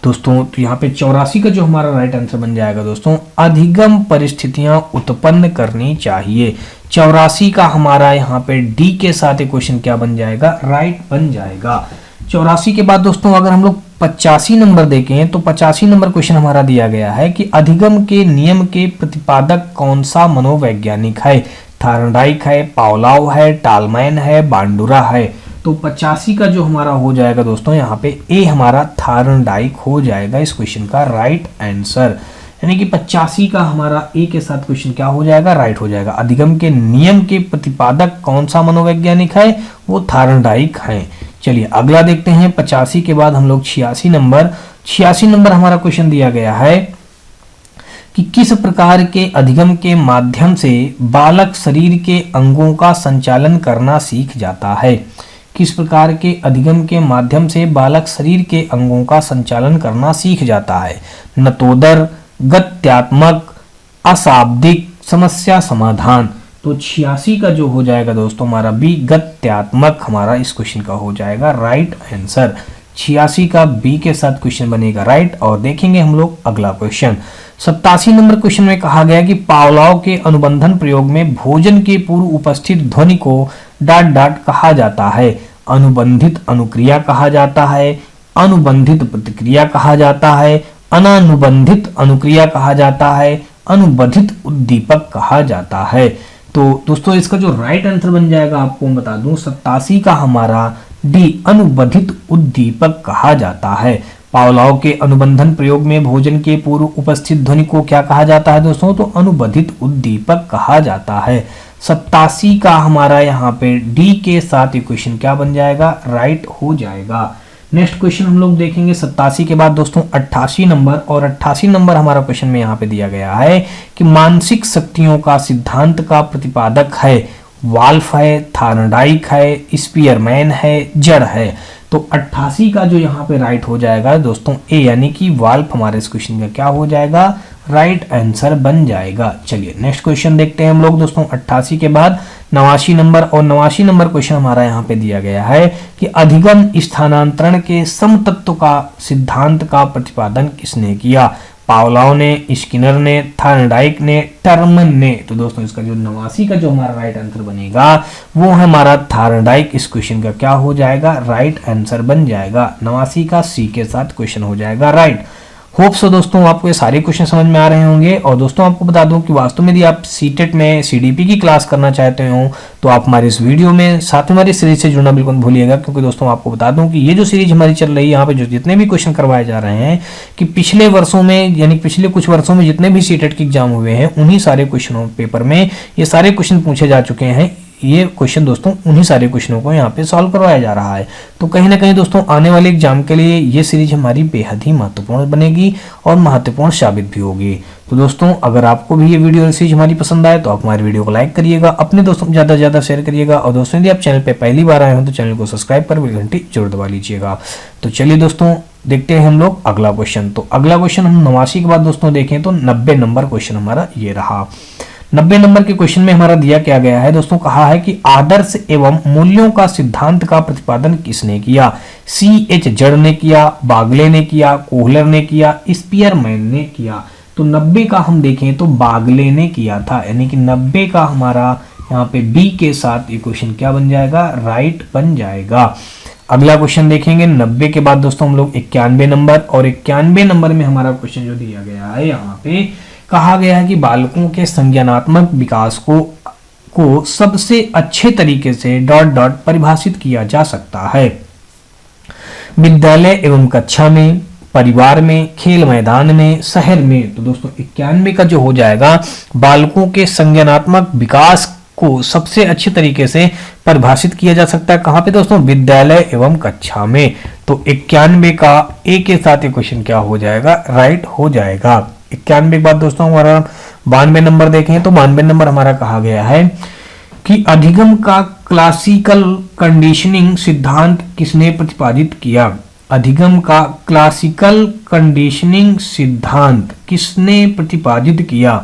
दोस्तों तो यहाँ पे 84 का जो हमारा राइट आंसर बन जाएगा दोस्तों, अधिगम परिस्थितियां उत्पन्न करनी चाहिए। 84 का हमारा यहाँ पे डी के साथ क्वेश्चन क्या बन जाएगा, राइट बन जाएगा। 84 के बाद दोस्तों अगर हम लोग 85 नंबर देखें तो 85 नंबर क्वेश्चन हमारा दिया गया है कि अधिगम के नियम के प्रतिपादक कौन सा मनोवैज्ञानिक है। थार्नडाइक है, पावलोव है, टालमैन है, बांडुरा है। तो 85 का जो हमारा हो जाएगा दोस्तों यहाँ पे ए हमारा थार्नडाइक हो जाएगा इस क्वेश्चन का राइट आंसर। यानी कि 85 का हमारा ए के साथ क्वेश्चन क्या हो जाएगा, राइट हो जाएगा। अधिगम के नियम के प्रतिपादक कौन सा मनोवैज्ञानिक है, वो थार्नडाइक है। चलिए अगला देखते हैं 85 के बाद हम लोग 86 नंबर। 86 नंबर हमारा क्वेश्चन दिया गया है कि किस प्रकार के अधिगम के माध्यम से बालक शरीर के अंगों का संचालन करना सीख जाता है। किस प्रकार के अधिगम के माध्यम से बालक शरीर के अंगों का संचालन करना सीख जाता है। नतोदर, गत्यात्मक, अशाब्दिक, समस्या समाधान। तो 86 का जो हो जाएगा दोस्तों हमारा बी, गत्यात्मक हमारा इस क्वेश्चन का हो जाएगा राइट आंसर। 86 का बी के साथ क्वेश्चन बनेगा राइट। और देखेंगे हम लोग अगला क्वेश्चन 87 नंबर क्वेश्चन में कहा गया कि पावलोव के अनुबंधन प्रयोग में भोजन के पूर्व उपस्थित ध्वनि को डाट डाट कहा जाता है। अनुबंधित अनुक्रिया कहा जाता है, अनुबंधित प्रतिक्रिया कहा जाता है, अनानुबंधित अनुक्रिया कहा जाता है, अनुबंधित उद्दीपक कहा जाता है। तो दोस्तों इसका जो राइट आंसर बन जाएगा आपको बता दूं 87 का हमारा डी, अनुबंधित उद्दीपक कहा जाता है। पावलोव के अनुबंधन प्रयोग में भोजन के पूर्व उपस्थित ध्वनि को क्या कहा जाता है दोस्तों, तो अनुबंधित उद्दीपक कहा जाता है। 87 का हमारा यहाँ पे डी के साथ इक्वेशन क्या बन जाएगा, राइट हो जाएगा। नेक्स्ट क्वेश्चन हम लोग देखेंगे 87 के बाद दोस्तों 88 नंबर। और 88 नंबर हमारा क्वेश्चन में यहाँ पे दिया गया है कि मानसिक शक्तियों का सिद्धांत का प्रतिपादक है। वाल्फ है, थार्नडाइक है, स्पीयरमैन है, जड़ है। तो 88 का जो यहाँ पे राइट हो जाएगा दोस्तों ए, यानी कि वाल्फ हमारे इस क्वेश्चन का क्या हो जाएगा, राइट आंसर बन जाएगा। चलिए नेक्स्ट क्वेश्चन देखते हैं हम लोग दोस्तों 88 के बाद 89 नंबर। और 89 नंबर क्वेश्चन हमारा यहाँ पे दिया गया है कि अधिगम स्थानांतरण के समतत्व का सिद्धांत का प्रतिपादन किसने किया। पावलोव ने, स्किनर ने, थार्नडाइक ने, टर्मन ने। तो दोस्तों इसका जो 89 का जो हमारा राइट आंसर बनेगा वो है हमारा थार्नडाइक। इस क्वेश्चन का क्या हो जाएगा, राइट आंसर बन जाएगा। 89 का सी के साथ क्वेश्चन हो जाएगा राइट। होप सो दोस्तों आपको ये सारे क्वेश्चन समझ में आ रहे होंगे। और दोस्तों आपको बता दूं कि वास्तव में यदि आप सीटेट में सीडीपी की क्लास करना चाहते हो तो आप हमारे इस वीडियो में साथ में हमारी सीरीज से जुड़ना बिल्कुल भूलिएगा, क्योंकि दोस्तों आपको बता दूं कि ये जो सीरीज हमारी चल रही है यहाँ पे जो जितने भी क्वेश्चन करवाए जा रहे हैं कि पिछले वर्षों में यानी पिछले कुछ वर्षों में जितने भी सीटेट के एग्जाम हुए हैं उन्हीं सारे क्वेश्चनों पेपर में ये सारे क्वेश्चन पूछे जा चुके हैं ये क्वेश्चन दोस्तों उन्हीं सारे क्वेश्चनों को यहाँ पे सॉल्व करवाया जा रहा है। तो कहीं ना कहीं दोस्तों आने वाले एग्जाम के लिए ये सीरीज हमारी बेहद ही महत्वपूर्ण बनेगी और महत्वपूर्ण साबित भी होगी। तो दोस्तों अगर आपको भी ये वीडियो सीरीज हमारी पसंद आए तो आप हमारी वीडियो को लाइक करिएगा, अपने दोस्तों को ज़्यादा से ज़्यादा शेयर करिएगा, और दोस्तों यदि आप चैनल पर पहली बार आए हो तो चैनल को सब्सक्राइब कर बेल घंटी जरूर दबा लीजिएगा। तो चलिए दोस्तों देखते हैं हम लोग अगला क्वेश्चन। तो अगला क्वेश्चन हम 89 के बाद दोस्तों देखें तो 90 नंबर क्वेश्चन हमारा ये रहा। 90 नंबर के क्वेश्चन में हमारा दिया क्या गया है दोस्तों, कहा है कि आदर्श एवं मूल्यों का सिद्धांत का प्रतिपादन किसने किया। C.H. जड़ ने किया, बागले ने किया, कोहलर ने किया, स्पीयरमैन ने किया। तो 90 का हम देखें तो बागले ने किया था, यानी कि 90 का हमारा यहाँ पे बी के साथ ये क्वेश्चन क्या बन जाएगा, राइट बन जाएगा। अगला क्वेश्चन देखेंगे 90 के बाद दोस्तों हम लोग 91 नंबर, और 91 नंबर में हमारा क्वेश्चन जो दिया गया है यहाँ पे कहा गया है कि बालकों के संज्ञानात्मक विकास को सबसे अच्छे तरीके से डॉट डॉट परिभाषित किया जा सकता है। विद्यालय एवं कक्षा में, परिवार में, खेल मैदान में, शहर में। तो दोस्तों 91 का जो हो जाएगा बालकों के संज्ञानात्मक विकास को सबसे अच्छे तरीके से परिभाषित किया जा सकता है कहां पे दोस्तों, विद्यालय एवं कक्षा में। तो 91 का ए के साथ ये क्वेश्चन क्या हो जाएगा, राइट हो जाएगा। 91 के बाद दोस्तों हमारा 92 नंबर देखें तो 92 नंबर हमारा कहा गया है कि अधिगम का क्लासिकल कंडीशनिंग सिद्धांत किसने प्रतिपादित किया। अधिगम का क्लासिकल कंडीशनिंग सिद्धांत किसने प्रतिपादित किया।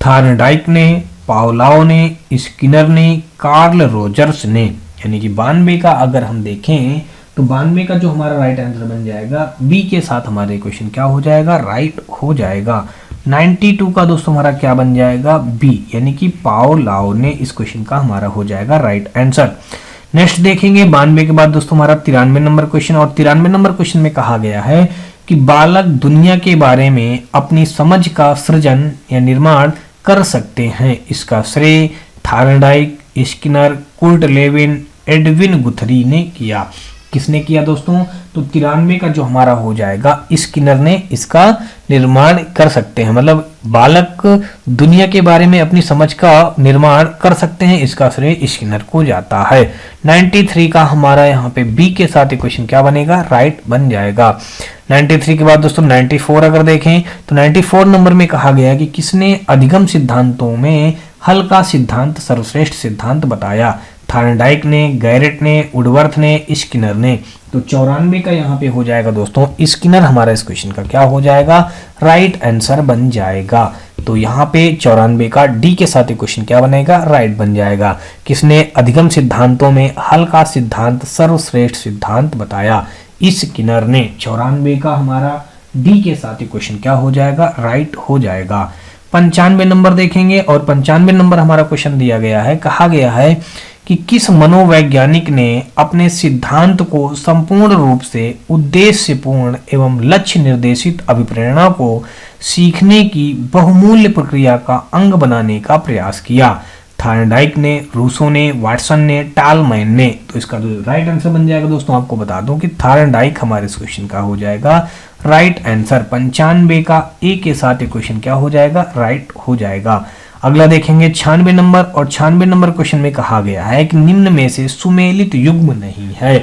थार्नडाइक ने, पावलोव ने, स्किनर ने, कार्ल रोजर्स ने। यानी कि 92 का अगर हम देखें तो 92 का जो हमारा राइट आंसर बन जाएगा बी के साथ हमारे क्वेश्चन क्या हो जाएगा, राइट हो जाएगा। 92 का दोस्तों हमारा क्या बन जाएगा, बी, यानी कि पावलोव ने इस क्वेश्चन का हमारा हो जाएगा राइट आंसर। नेक्स्ट देखेंगे 92 के बाद दोस्तों हमारा 93 नंबर क्वेश्चन, और 93 नंबर क्वेश्चन में कहा गया है कि बालक दुनिया के बारे में अपनी समझ का सृजन या निर्माण कर सकते हैं। इसका श्रेय Thorndike, Skinner, Kurt Lewin, Edwin Guthrie ने किया। किसने किया दोस्तों, तो 93 का जो हमारा हो जाएगा स्किनर ने इसका निर्माण कर सकते हैं, मतलब बालक दुनिया के बारे में अपनी समझ का निर्माण कर सकते हैं, इसका श्रेय स्किनर को जाता है। 93 का हमारा यहाँ पे बी के साथ क्वेश्चन क्या बनेगा, राइट बन जाएगा। 93 के बाद दोस्तों 94 अगर देखें तो 94 नंबर में कहा गया कि किसने अधिगम सिद्धांतों में हल का सिद्धांत सर्वश्रेष्ठ सिद्धांत बताया। थार्नडाइक ने, गैरेट ने, वुडवर्थ ने, स्किनर ने। तो 94 का यहाँ पे हो जाएगा दोस्तों स्किनर हमारा इस क्वेश्चन का क्या हो जाएगा, राइट आंसर बन जाएगा। तो यहाँ पे 94 का डी के साथ क्वेश्चन क्या बनेगा, राइट बन जाएगा। किसने अधिगम सिद्धांतों में हल का सिद्धांत सर्वश्रेष्ठ सिद्धांत बताया, स्किनर ने। 94 का हमारा डी के साथ क्वेश्चन क्या हो जाएगा, राइट हो जाएगा। 95 नंबर देखेंगे, और 95 नंबर हमारा क्वेश्चन दिया गया है, कहा गया है कि किस मनोवैज्ञानिक ने अपने सिद्धांत को संपूर्ण रूप से उद्देश्यपूर्ण एवं लक्ष्य निर्देशित अभिप्रेरणा को सीखने की बहुमूल्य प्रक्रिया का अंग बनाने का प्रयास किया। थार्नडाइक ने, रूसो ने, वाटसन ने, टालमैन ने। तो इसका जो राइट आंसर बन जाएगा दोस्तों आपको बता दूं कि थार्नडाइक हमारे इस क्वेश्चन का हो जाएगा राइट आंसर। 95 का ए के साथ क्वेश्चन क्या हो जाएगा, राइट हो जाएगा। अगला देखेंगे 96 नंबर, और 96 नंबर क्वेश्चन में कहा गया है कि निम्न में से सुमेलित युग्म नहीं है।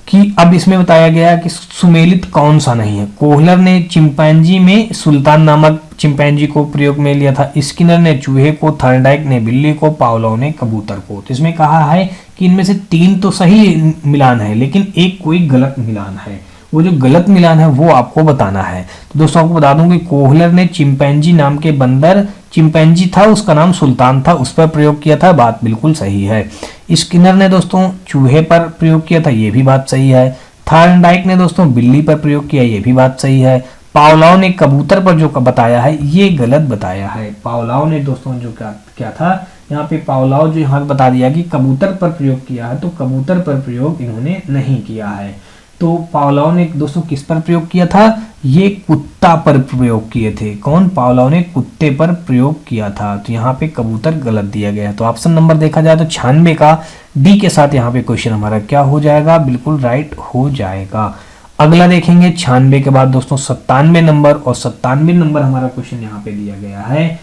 कि अब इसमें बताया गया कि सुमेलित कौन सा नहीं है। कोहलर ने चिंपैंजी में सुल्तान नामक चिंपैंजी को प्रयोग में लिया था, स्किनर ने चूहे को, थार्नडाइक ने बिल्ली को, पावलोव ने कबूतर को। तो इसमें कहा है कि इनमें से 3 तो सही मिलान है लेकिन एक कोई गलत मिलान है, वो जो गलत मिलान है वो आपको बताना है। तो दोस्तों आपको बता दूं कि कोहलर ने चिंपैंजी नाम के बंदर, चिंपैंजी था उसका नाम सुल्तान था, उस पर प्रयोग किया था, बात बिल्कुल सही है। स्किनर ने दोस्तों चूहे पर प्रयोग किया था, ये भी बात सही है। थार्नडाइक ने दोस्तों बिल्ली पर प्रयोग किया, ये भी बात सही है। पावलोव ने कबूतर पर जो बताया है ये गलत बताया है। पावलोव ने दोस्तों जो क्या था यहाँ पे, पावलोव जो यहाँ बता दिया कि कबूतर पर प्रयोग किया है, तो कबूतर पर प्रयोग इन्होंने नहीं किया है। तो पावलोव ने दोस्तों किस पर प्रयोग किया था, ये कुत्ता पर प्रयोग किए थे। कौन, पावलोव ने कुत्ते पर प्रयोग किया था। तो यहाँ पे कबूतर गलत दिया गया है। तो ऑप्शन नंबर देखा जाए तो 96 का डी के साथ यहाँ पे क्वेश्चन हमारा क्या हो जाएगा, बिल्कुल राइट हो जाएगा। अगला देखेंगे 96 के बाद दोस्तों 97 नंबर, और 97 नंबर हमारा क्वेश्चन यहाँ पे दिया गया है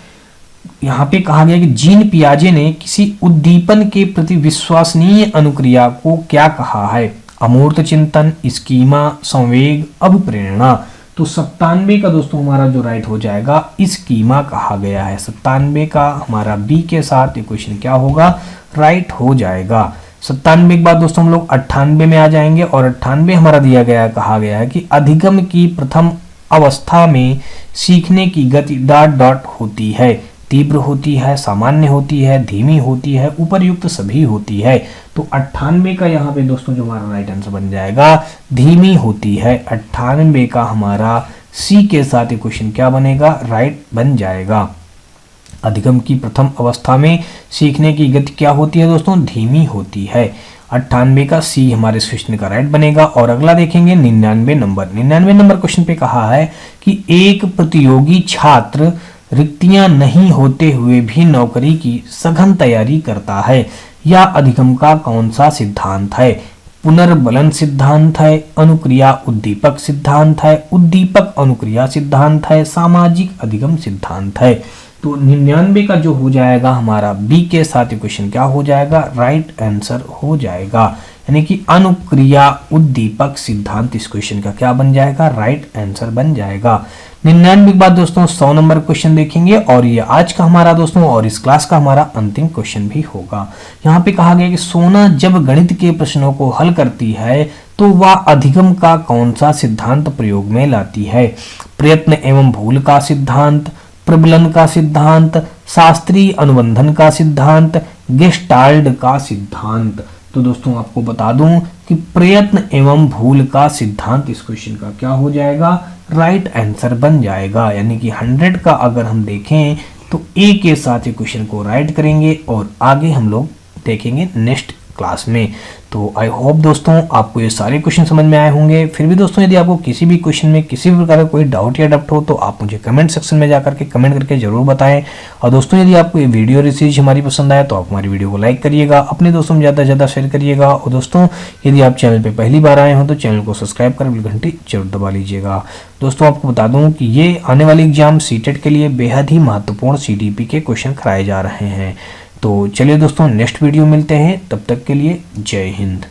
यहाँ पे कहा गया कि जीन पियाजे ने किसी उद्दीपन के प्रति विश्वसनीय अनुक्रिया को क्या कहा है? अमूर्त चिंतन, स्कीमा, संवेग, अभिप्रेरणा। तो 97 का दोस्तों हमारा जो राइट हो जाएगा स्कीमा कहा गया है। 97 का हमारा बी के साथ ये क्वेश्चन क्या होगा? राइट हो जाएगा। 97 के बाद दोस्तों हम लोग 98 में आ जाएंगे और 98 हमारा दिया गया कहा गया है कि अधिगम की प्रथम अवस्था में सीखने की गति डॉट डॉट होती है, तीव्र होती है, सामान्य होती है, धीमी होती है, उपर्युक्त सभी होती है। तो 98 का यहाँ पे दोस्तों जो हमारा राइट आंसर बन जाएगा धीमी होती है। 98 का हमारा सी के साथ ये क्वेश्चन क्या बनेगा? राइट बन जाएगा। अधिगम की प्रथम अवस्था में सीखने की गति क्या होती है दोस्तों? धीमी होती है। 98 का सी हमारे इस क्वेश्चन का राइट बनेगा। और अगला देखेंगे 99 नंबर। 99 नंबर क्वेश्चन पे कहा है कि एक प्रतियोगी छात्र रिक्तियां नहीं होते हुए भी नौकरी की सघन तैयारी करता है। यह अधिगम का कौन सा सिद्धांत है? पुनर्बलन सिद्धांत है, अनुक्रिया उद्दीपक सिद्धांत है, उद्दीपक अनुक्रिया सिद्धांत है, सामाजिक अधिगम सिद्धांत है। तो 99 का जो हो जाएगा हमारा बी के साथ क्वेश्चन क्या हो जाएगा? राइट आंसर हो जाएगा, यानी कि अनुक्रिया उद्दीपक सिद्धांत इस क्वेश्चन का क्या बन जाएगा? राइट आंसर बन जाएगा। 99 के बाद दोस्तों 100 नंबर क्वेश्चन देखेंगे और ये आज का हमारा दोस्तों और इस क्लास का हमारा अंतिम क्वेश्चन भी होगा। यहाँ पे कहा गया कि सोना जब गणित के प्रश्नों को हल करती है तो वह अधिगम का कौन सा सिद्धांत प्रयोग में लाती है? प्रयत्न एवं भूल का सिद्धांत, प्रबलन का सिद्धांत, शास्त्रीय अनुबंधन का सिद्धांत, गेस्टाल्ट का सिद्धांत। तो दोस्तों आपको बता दूं कि प्रयत्न एवं भूल का सिद्धांत इस क्वेश्चन का क्या हो जाएगा? राइट आंसर बन जाएगा, यानी कि 100 का अगर हम देखें तो ए के साथ ये क्वेश्चन को राइट करेंगे और आगे हम लोग देखेंगे नेक्स्ट क्लास में। तो आई होप दोस्तों आपको ये सारे क्वेश्चन समझ में आए होंगे। फिर भी दोस्तों यदि आपको किसी भी क्वेश्चन में किसी भी प्रकार का कोई डाउट या डाउट हो तो आप मुझे कमेंट सेक्शन में जाकर के कमेंट करके जरूर बताएं। और दोस्तों यदि आपको ये वीडियो सीरीज हमारी पसंद आए तो आप हमारी वीडियो को लाइक करिएगा, अपने दोस्तों में ज़्यादा से ज़्यादा शेयर करिएगा। और दोस्तों यदि आप चैनल पर पहली बार आए हो तो चैनल को सब्सक्राइब कर बेल घंटी जरूर दबा लीजिएगा। दोस्तों आपको बता दूं कि ये आने वाले एग्जाम सीटेट के लिए बेहद ही महत्वपूर्ण CDP के क्वेश्चन कराए जा रहे हैं। तो चलिए दोस्तों नेक्स्ट वीडियो मिलते हैं, तब तक के लिए जय हिंद।